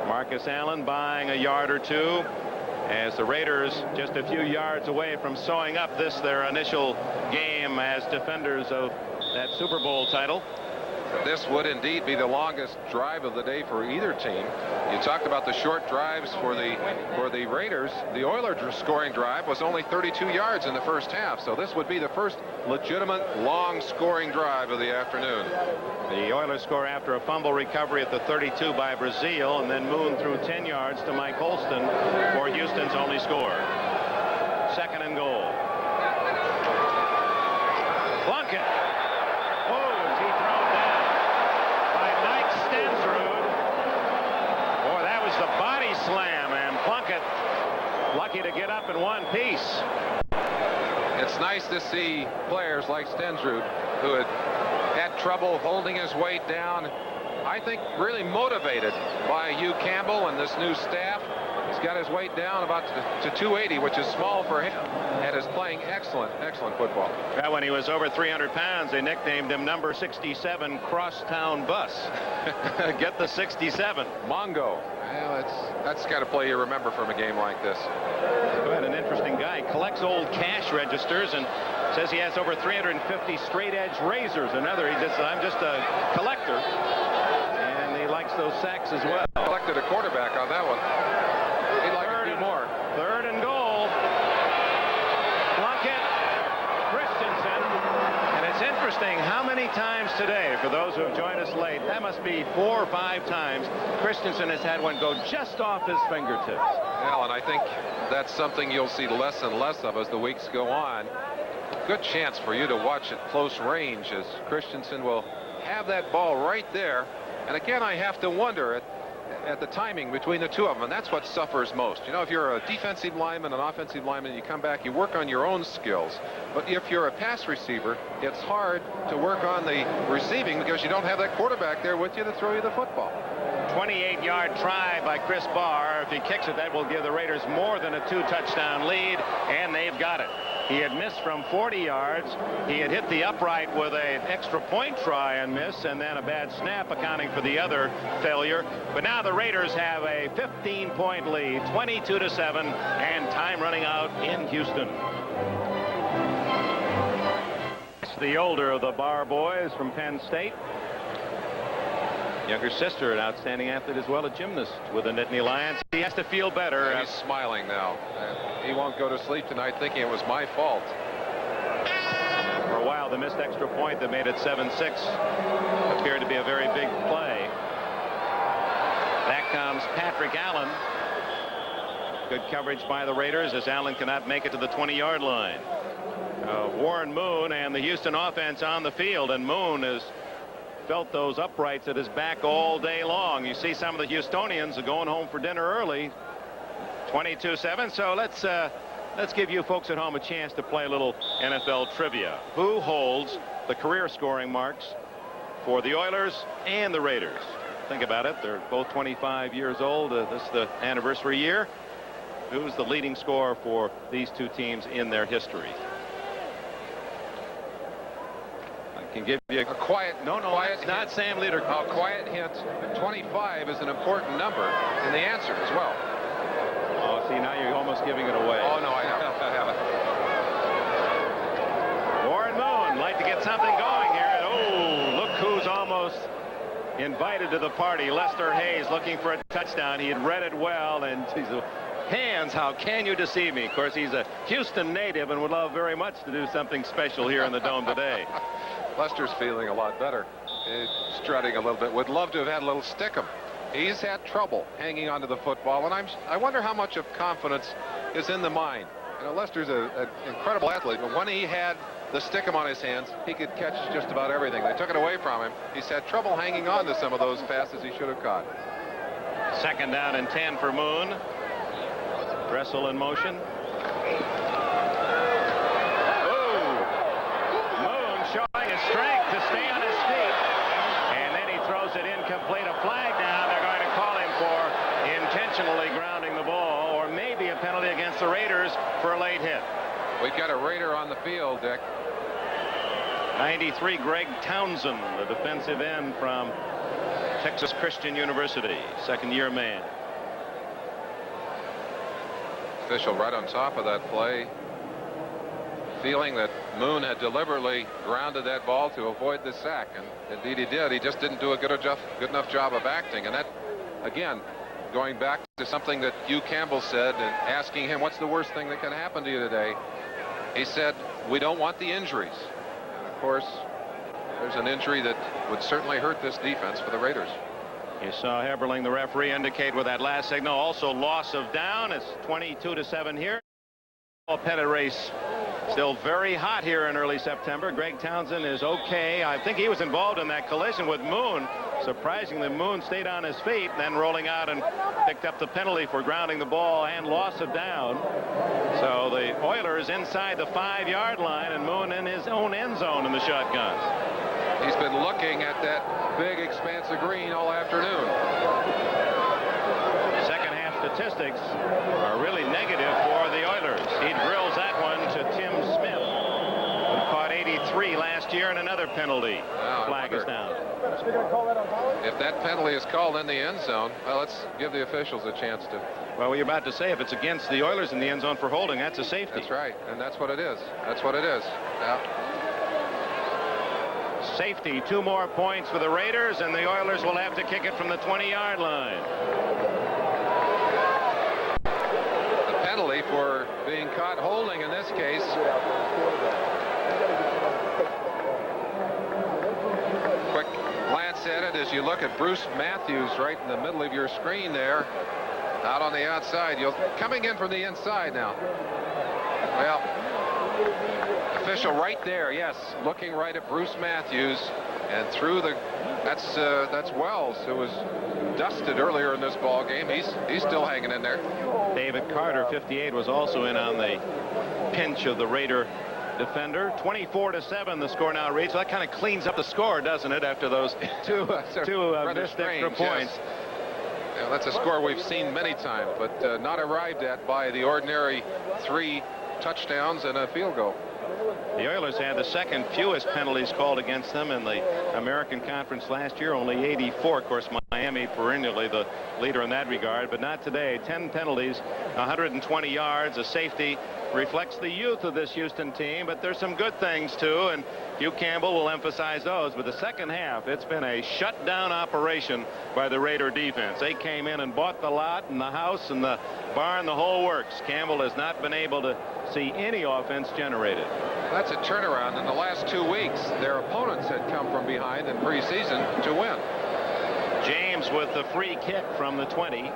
Marcus Allen buying a yard or 2 as the Raiders just a few yards away from sewing up their initial game as defenders of that Super Bowl title. This would indeed be the longest drive of the day for either team. You talked about the short drives for the Raiders. The Oilers' scoring drive was only 32 yards in the first half, so this would be the first legitimate long scoring drive of the afternoon. The Oilers score after a fumble recovery at the 32 by Brazil, and then Moon threw 10 yards to Mike Holston for Houston's only score. 2nd and goal. Plunkett. The body slam, and Plunkett lucky to get up in one piece. It It's nice to see players like Stensrud, who had trouble holding his weight down, I think really motivated by Hugh Campbell and this new staff. He's got his weight down about to 280, which is small for him, and is playing excellent football. Yeah, when he was over 300 pounds, they nicknamed him number 67 Crosstown Bus. Get the 67. Mongo. Well, that's got to play you remember from a game like this. Quite an interesting guy. Collects old cash registers and says he has over 350 straight edge razors. Another, I'm just a collector. And he likes those sacks as well. Collected a quarterback on that one. He'd like a few more. Third and goal. Plunkett, Christensen. And it's interesting how many times today, for those who have joined us late, that must be 4 or 5 times, Christensen has had one go just off his fingertips. Well, and I think that's something you'll see less and less of as the weeks go on. Good chance for you to watch at close range as Christensen will have that ball right there. And again, I have to wonder at the timing between the two of them, and that's what suffers most. You know, if you're a defensive lineman, an offensive lineman, you come back, you work on your own skills. But if you're a pass receiver, it's hard to work on the receiving because you don't have that quarterback there with you to throw you the football. 28-yard try by Chris Barr. If he kicks it, that will give the Raiders more than a 2-touchdown lead, and they've got it. He had missed from 40 yards. He had hit the upright with an extra point try and miss, and then a bad snap accounting for the other failure. But now the Raiders have a 15-point lead, 22-7, and time running out in Houston. The older of the Barr boys from Penn State. Younger sister, an outstanding athlete as well, a gymnast with the Nittany Lions. He has to feel better. He's smiling now. He won't go to sleep tonight thinking it was my fault. For a while, the missed extra point that made it 7-6 appeared to be a very big play. Back comes Patrick Allen. Good coverage by the Raiders as Allen cannot make it to the 20-yard line. Warren Moon and the Houston offense on the field, and Moon has felt those uprights at his back all day long. You see some of the Houstonians are going home for dinner early. 22-7. So let's give you folks at home a chance to play a little NFL trivia. Who holds the career scoring marks for the Oilers and the Raiders? Think about it. They're both 25 years old. This is the anniversary year. Who's the leading scorer for these two teams in their history? Can give you a quiet. No, it's not Sam Leader. A quiet hint. 25 is an important number in the answer as well. Oh, see, now you're almost giving it away. Oh no, I have it. Warren Moon like to get something going here. And oh, look who's almost invited to the party. Lester Hayes looking for a touchdown. He had read it well, and he's hands, how can you deceive me? Of course, he's a Houston native and would love very much to do something special here in the Dome today. Lester's feeling a lot better. He's strutting a little bit. Would love to have had a little stick-em. He's had trouble hanging onto the football, and I wonder how much of confidence is in the mind. You know, Lester's an incredible athlete, but when he had the stick-em on his hands, he could catch just about everything. They took it away from him. He's had trouble hanging on to some of those passes he should have caught. 2nd down and 10 for Moon. Dressel in motion. Moon showing his strength to stay on his feet. And then he throws it incomplete. A flag down. They're going to call him for intentionally grounding the ball, or maybe a penalty against the Raiders for a late hit. We've got a Raider on the field, Dick. 93, Greg Townsend, the defensive end from Texas Christian University, second-year man. Official right on top of that play, feeling that Moon had deliberately grounded that ball to avoid the sack, and indeed he did. He just didn't do a good enough job of acting, and that, again, going back to something that Hugh Campbell said and asking him what's the worst thing that can happen to you today, he said we don't want the injuries. And of course, there's an injury that would certainly hurt this defense for the Raiders. You saw Heberling, the referee, indicate with that last signal also loss of down. It's 22-7 here. Pettit race still very hot here in early September. Greg Townsend is okay. I think he was involved in that collision with Moon. Surprisingly, Moon stayed on his feet, and then rolling out and picked up the penalty for grounding the ball and loss of down. So the Oilers inside the 5-yard line, and Moon in his own end zone in the shotgun. He's been looking at that big expanse of green all afternoon. Second half statistics are really negative for the Oilers. He drills that one to Tim Smith, who caught 83 last year, and another penalty. Flag is down. If that penalty is called in the end zone, well, let's give the officials a chance to. Well, you're about to say, if it's against the Oilers in the end zone for holding, that's a safety. That's right, and that's what it is. That's what it is. Yeah. Safety, 2 more points for the Raiders, and the Oilers will have to kick it from the 20-yard line. The penalty for being caught holding in this case. Quick glance at it as you look at Bruce Matthews right in the middle of your screen there, out on the outside. You're coming in from the inside now. Well, official right there, yes, looking right at Bruce Matthews, and through the that's Wells, who was dusted earlier in this ball game. He's still hanging in there. David Carter, 58, was also in on the pinch of the Raider defender. 24-7 the score now reads. So that kind of cleans up the score, doesn't it, after those two missed extra points. Yes. Yeah, that's a score we've seen many times, but not arrived at by the ordinary 3 touchdowns and a field goal. The Oilers had the second fewest penalties called against them in the American Conference last year, only 84. Of course, Miami perennially the leader in that regard, but not today. 10 penalties, 120 yards, a safety. Reflects the youth of this Houston team, but there's some good things too, and Hugh Campbell will emphasize those. But the second half, it's been a shutdown operation by the Raider defense. They came in and bought the lot and the house and the barn, the whole works. Campbell has not been able to see any offense generated. That's a turnaround. In the last 2 weeks, their opponents had come from behind in preseason to win. James with the free kick from the 20.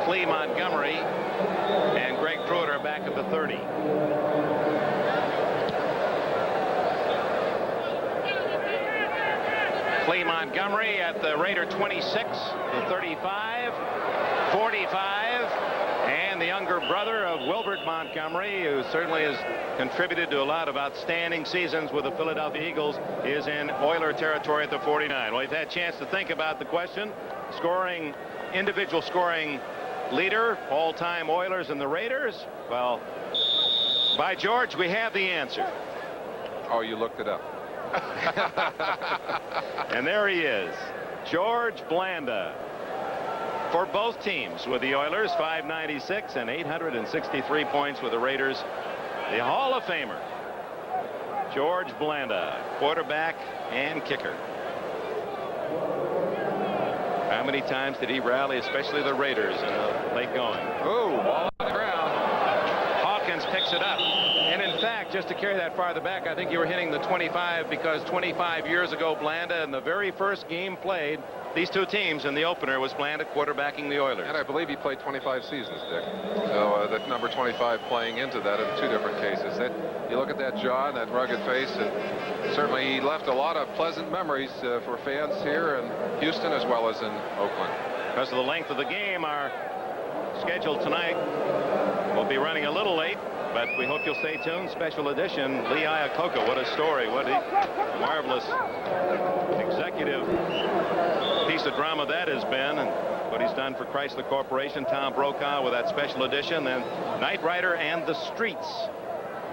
Clee Montgomery and Greg Pruitt are back at the 30. Clee Montgomery at the Raider 26, the 35, 45, and the younger brother of Wilbert Montgomery, who certainly has contributed to a lot of outstanding seasons with the Philadelphia Eagles, is in Oiler territory at the 49. Well, we've had a chance to think about the question. Individual scoring leader, all-time Oilers and the Raiders. Well, by George, we have the answer. Oh, you looked it up. And there he is, George Blanda, for both teams with the Oilers, 596 and 863 points with the Raiders. The Hall of Famer, George Blanda, quarterback and kicker. How many times did he rally, especially the Raiders, in the late going? Oh, ball on the ground. Hawkins picks it up. And in fact, just to carry that farther back, I think you were hitting the 25, because 25 years ago, Blanda, in the very first game played, these two teams in the opener, was Blanda quarterbacking the Oilers. And I believe he played 25 seasons, Dick. So that number 25 playing into that in 2 different cases. You look at that jaw and that rugged face, and certainly he left a lot of pleasant memories for fans here in Houston as well as in Oakland. Because of the length of the game, our schedule tonight will be running a little late, but we hope you'll stay tuned. Special edition, Lee Iacocca. What a story. What a marvelous executive piece of drama that has been, and what he's done for Chrysler Corporation. Tom Brokaw with that special edition, then Knight Rider and the Streets.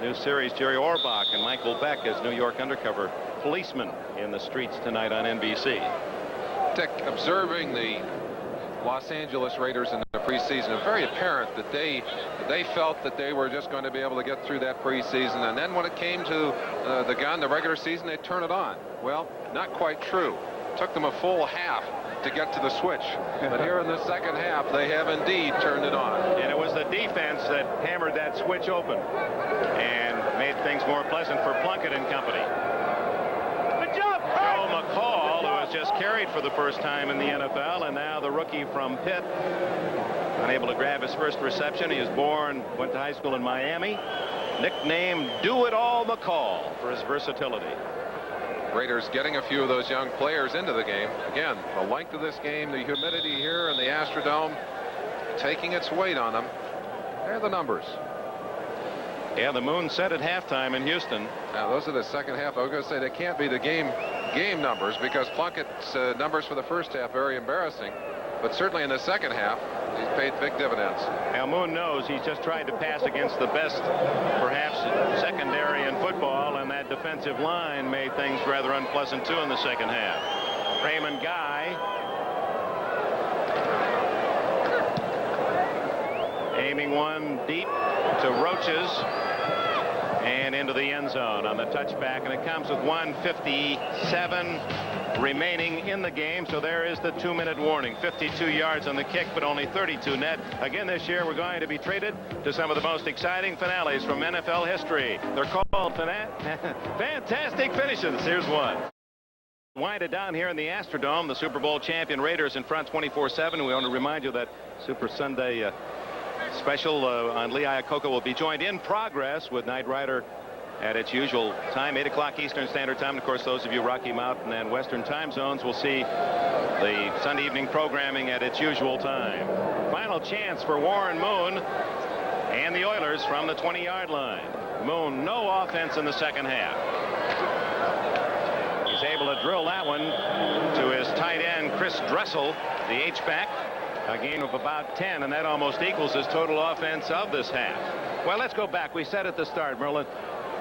New series, Jerry Orbach and Michael Beck as New York undercover policemen in the Streets tonight on NBC. Dick, observing the Los Angeles Raiders in the preseason, it's very apparent that they felt that they were just going to be able to get through that preseason, and then when it came to the regular season, they'd turn it on. Well, not quite true. Took them a full half to get to the switch, but here in the second half, they have indeed turned it on. And it was the defense that hammered that switch open and made things more pleasant for Plunkett and company. Good job, Joe McCall, who has just carried for the first time in the NFL, and now the rookie from Pitt, unable to grab his first reception. He was went to high school in Miami, nicknamed Do It All McCall for his versatility. Raiders getting a few of those young players into the game. Again, the length of this game, the humidity here in the Astrodome taking its weight on them. There are the numbers. Yeah, the moon set at halftime in Houston. Now, those are the second half. I was going to say they can't be the game numbers, because Plunkett's numbers for the first half very embarrassing. But certainly in the second half, he's paid big dividends. Now, Moon knows he's just tried to pass against the best, perhaps, secondary in football, and that defensive line made things rather unpleasant, too, in the second half. Raymond Guy aiming one deep to Roaches and into the end zone on the touchback, and it comes with 1:57 remaining in the game. So there is the 2-minute warning. 52 yards on the kick, but only 32 net. Again, this year we're going to be treated to some of the most exciting finales from NFL history. They're called fantastic finishes. Here's one. Wind it down here in the Astrodome. The Super Bowl champion Raiders in front 24-7. We want to remind you that Super Sunday special on Lee Iacocca will be joined in progress with Knight Rider at its usual time, 8 o'clock Eastern Standard Time. And of course, those of you Rocky Mountain and Western time zones will see the Sunday evening programming at its usual time. Final chance for Warren Moon and the Oilers from the 20-yard line. Moon, no offense in the second half. He's able to drill that one to his tight end, Chris Dressel, the H-back. A gain of about 10, and that almost equals his total offense of this half. Well, let's go back. We said at the start, Merlin,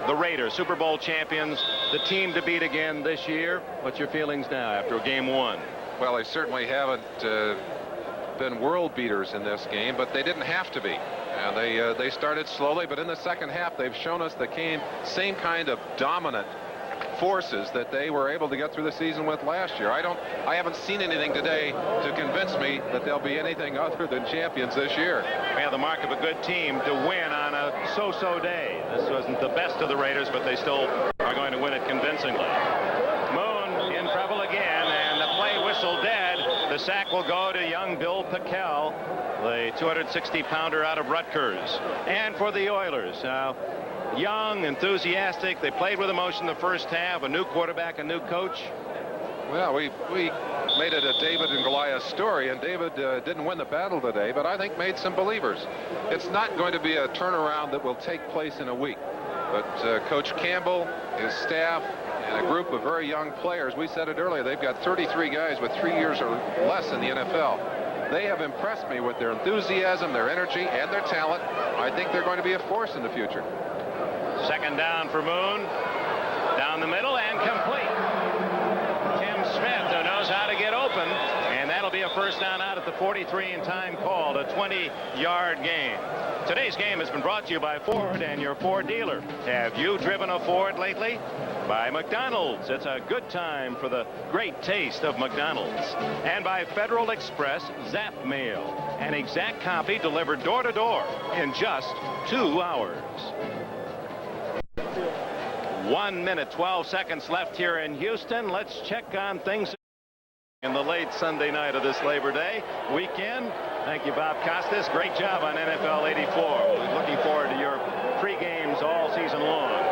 the Raiders, Super Bowl champions, the team to beat again this year. What's your feelings now after game one? Well, they certainly haven't been world beaters in this game, but they didn't have to be. And they started slowly, but in the second half, they've shown us the same kind of dominant forces that they were able to get through the season with last year. I haven't seen anything today to convince me that they'll be anything other than champions this year. We have the mark of a good team to win on a so-so day. This wasn't the best of the Raiders, but they still are going to win it convincingly. Moon in trouble again, and the play whistle dead. The sack will go to young Bill Pickel, the 260-pounder out of Rutgers. And for the Oilers, young, enthusiastic. They played with emotion the first half. A new quarterback, a new coach. Well, we made it a David and Goliath story, and David didn't win the battle today, but I think made some believers. It's not going to be a turnaround that will take place in a week. But Coach Campbell, his staff, and a group of very young players, we said it earlier, they've got 33 guys with 3 years or less in the NFL. They have impressed me with their enthusiasm, their energy, and their talent. I think they're going to be a force in the future. Second down for Moon. Down the middle and complete. Tim Smith, who knows how to get open, and that'll be a first down out at the 43 and time called, a 20-yard gain. Today's game has been brought to you by Ford and your Ford dealer. Have you driven a Ford lately? By McDonald's. It's a good time for the great taste of McDonald's. And by Federal Express Zap Mail. An exact copy delivered door to door in just 2 hours. 1 minute, 12 seconds left here in Houston. Let's check on things in the late Sunday night of this Labor Day weekend. Thank you, Bob Costas. Great job on NFL 84. We're looking forward to your pre-games all season long.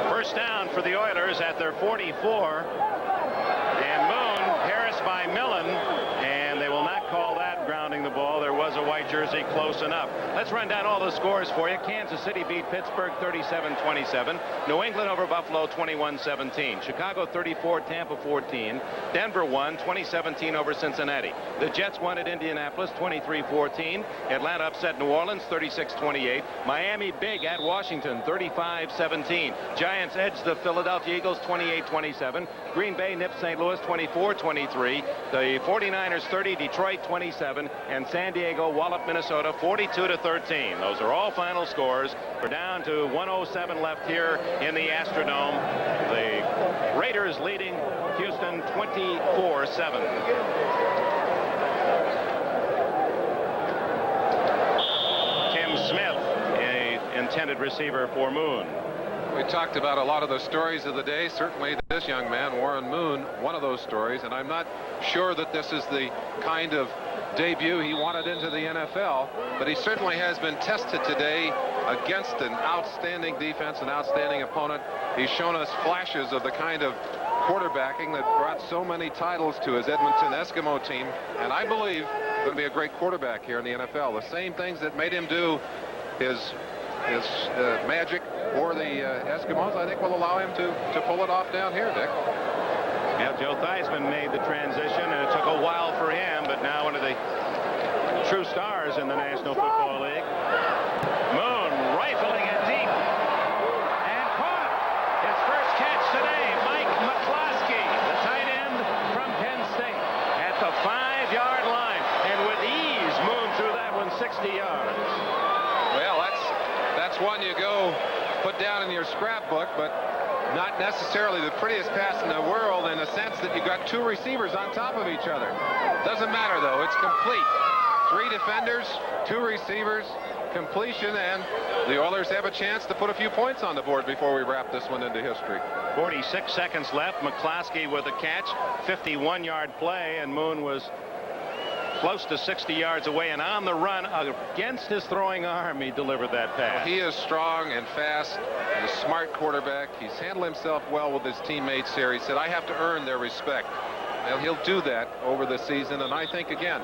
First down for the Oilers at their 44. And Moon, Harris by Millen. And they will not call that grounding the ball. There was a white jersey close enough. Let's run down all the scores for you. Kansas City beat Pittsburgh 37-27. New England over Buffalo 21-17. Chicago 34, Tampa 14. Denver won 2017 over Cincinnati. The Jets won at Indianapolis 23-14. Atlanta upset New Orleans 36-28. Miami big at Washington 35-17. Giants edged the Philadelphia Eagles 28-27. Green Bay nipped St. Louis 24-23. The 49ers 30, Detroit 27, and San Diego walloped Minnesota 42-13. Those are all final scores. We're down to 107 left here in the Astrodome. The Raiders leading Houston 24-7. Tim Smith, a intended receiver for Moon. We talked about a lot of the stories of the day. Certainly this young man, Warren Moon, one of those stories. And I'm not sure that this is the kind of debut he wanted into the NFL, but he certainly has been tested today against an outstanding defense, an outstanding opponent. He's shown us flashes of the kind of quarterbacking that brought so many titles to his Edmonton Eskimo team, and I believe he's going to be a great quarterback here in the NFL. The same things that made him do his magic for the Eskimos, I think will allow him to pull it off down here, Dick. Yeah, Joe Theismann made the transition, and it took a while for him, but now one of the true stars in the National Football League. Moon rifling it deep and caught his first catch today. Mike McCloskey, the tight end from Penn State, at the 5-yard line, and with ease Moon threw that one 60 yards. Well, that's one you go put down in your scrapbook, but not necessarily the prettiest pass in the world, in the sense that you got two receivers on top of each other. Doesn't matter though, it's complete. 3 defenders, 2 receivers, completion, and the Oilers have a chance to put a few points on the board before we wrap this one into history. 46 seconds left. McCloskey with a catch, 51-yard play, and Moon was close to 60 yards away, and on the run against his throwing arm, he delivered that pass. He is strong and fast and a smart quarterback. He's handled himself well with his teammates here. He said, I have to earn their respect. Well, he'll do that over the season, and I think it's going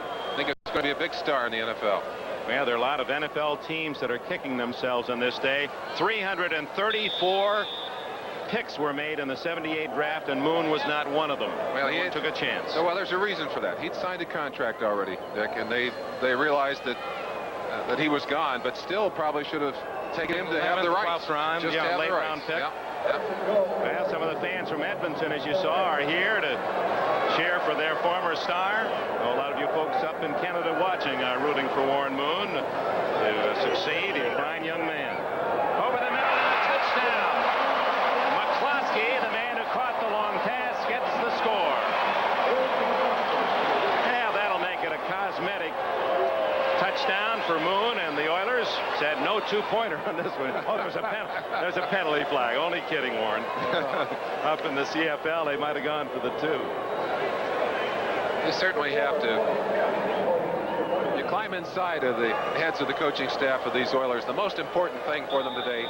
to be a big star in the NFL. Yeah, there are a lot of NFL teams that are kicking themselves on this day. 334 picks were made in the '78 draft, and Moon was not one of them. Well, he took a chance. So, well, there's a reason for that. He'd signed a contract already, Dick, and they realized that he was gone, but still probably should have taken him to have the rights. Just to have late the round pick. Yeah. Well, some of the fans from Edmonton, as you saw, are here to cheer for their former star. A lot of you folks up in Canada watching are rooting for Warren Moon to succeed. He's a fine young man. Over the middle and a touchdown. McCloskey, the man who caught the long pass, gets the score. Yeah, that'll make it a cosmetic touchdown for Moon, and the Oilers said no 2-pointer on this one. Oh, there's a penalty flag. Only kidding, Warren. Up in the CFL, they might have gone for the 2. You certainly have to. You climb inside of the heads of the coaching staff of these Oilers. The most important thing for them today,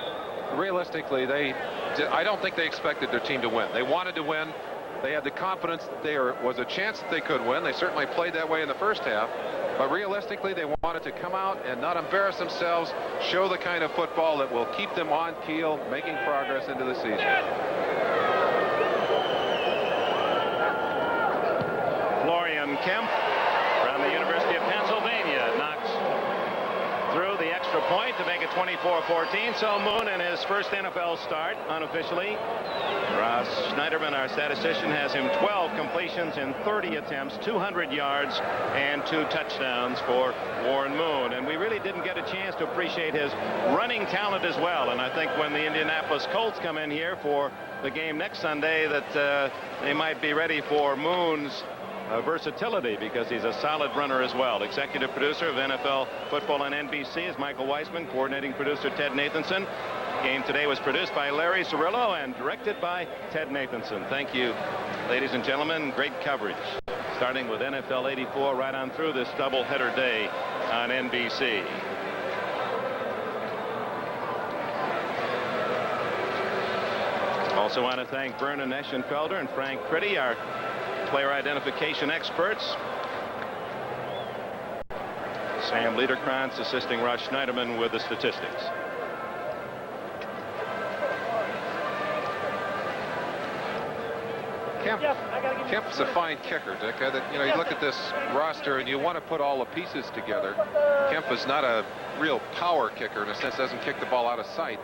realistically, I don't think they expected their team to win. They wanted to win. They had the confidence that there was a chance that they could win. They certainly played that way in the first half. But realistically, they wanted to come out and not embarrass themselves, show the kind of football that will keep them on keel, making progress into the season. Florian Kemp from the University of Pennsylvania knocks through the extra point to make it 24-14. So Moon in his first NFL start unofficially. Ross Schneiderman, our statistician, has him 12 completions in 30 attempts, 200 yards, and 2 touchdowns for Warren Moon. And we really didn't get a chance to appreciate his running talent as well. And I think when the Indianapolis Colts come in here for the game next Sunday, that they might be ready for Moon's versatility, because he's a solid runner as well. Executive producer of NFL Football on NBC is Michael Weisman. Coordinating producer Ted Nathanson. Game today was produced by Larry Cirillo and directed by Ted Nathanson. Thank you, ladies and gentlemen. Great coverage, starting with NFL 84 right on through this doubleheader day on NBC. Also want to thank Vernon Eschenfelder and Frank Critty, our player identification experts. Sam Liederkrantz assisting Russ Schneiderman with the statistics. Kemp's a fine kicker, Dick. You look at this roster and you want to put all the pieces together. Kemp is not a real power kicker, in a sense, doesn't kick the ball out of sight,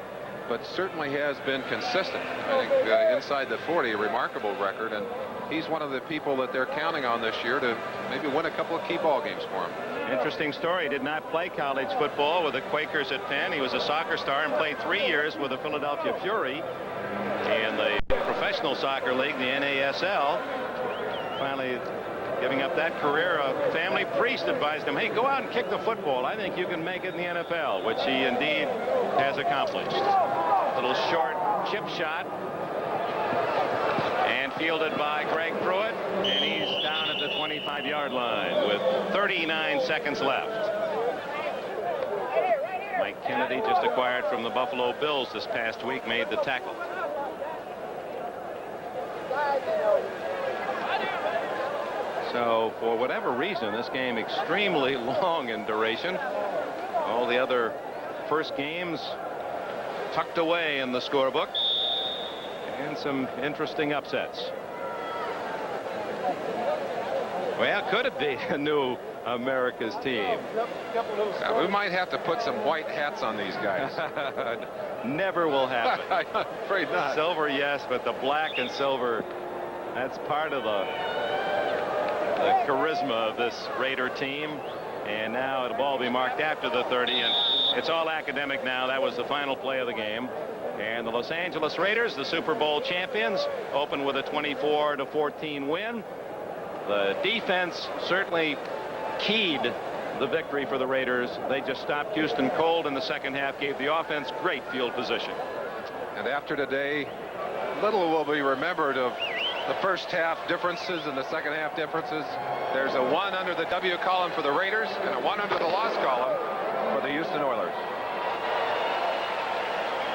but certainly has been consistent. I think inside the 40, a remarkable record, and he's one of the people that they're counting on this year to maybe win a couple of key ball games for him. Interesting story. He did not play college football with the Quakers at Penn. He was a soccer star and played 3 years with the Philadelphia Fury in the professional soccer league, the NASL. Finally giving up that career, a family priest advised him, hey, go out and kick the football. I think you can make it in the NFL, which he indeed has accomplished. Little short chip shot. And fielded by Greg Pruitt. And he's down at the 25-yard line with 39 seconds left. Mike Kennedy, just acquired from the Buffalo Bills this past week, made the tackle. So for whatever reason, this game extremely long in duration. All the other first games tucked away in the scorebook. And some interesting upsets. Well, could it be a new America's team? We might have to put some white hats on these guys. Never will happen. I'm afraid not. Silver, yes, but the black and silver, that's part of the charisma of this Raider team. And now it'll all be marked after the 30, and it's all academic now. That was the final play of the game. And the Los Angeles Raiders, the Super Bowl champions, open with a 24-14 win. The defense certainly keyed the victory for the Raiders. They just stopped Houston cold in the second half, gave the offense great field position. And after today, little will be remembered of the first half differences and the second half differences. There's a 1 under the W column for the Raiders and a 1 under the loss column for the Houston Oilers.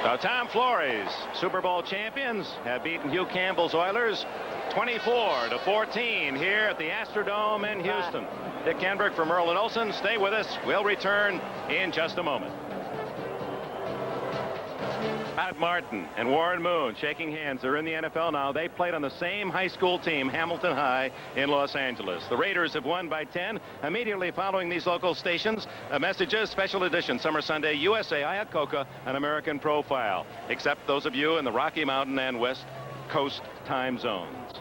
The Tom Flores, Super Bowl champions, have beaten Hugh Campbell's Oilers 24-14 here at the Astrodome in Houston. Dick Enberg for Merlin Olsen. Stay with us. We'll return in just a moment. Pat Martin and Warren Moon shaking hands. They're in the NFL now. They played on the same high school team, Hamilton High in Los Angeles. The Raiders have won by 10. Immediately following these local stations, messages, special edition, Summer Sunday, USA, Iacocca, an American Profile, except those of you in the Rocky Mountain and West Coast time zones.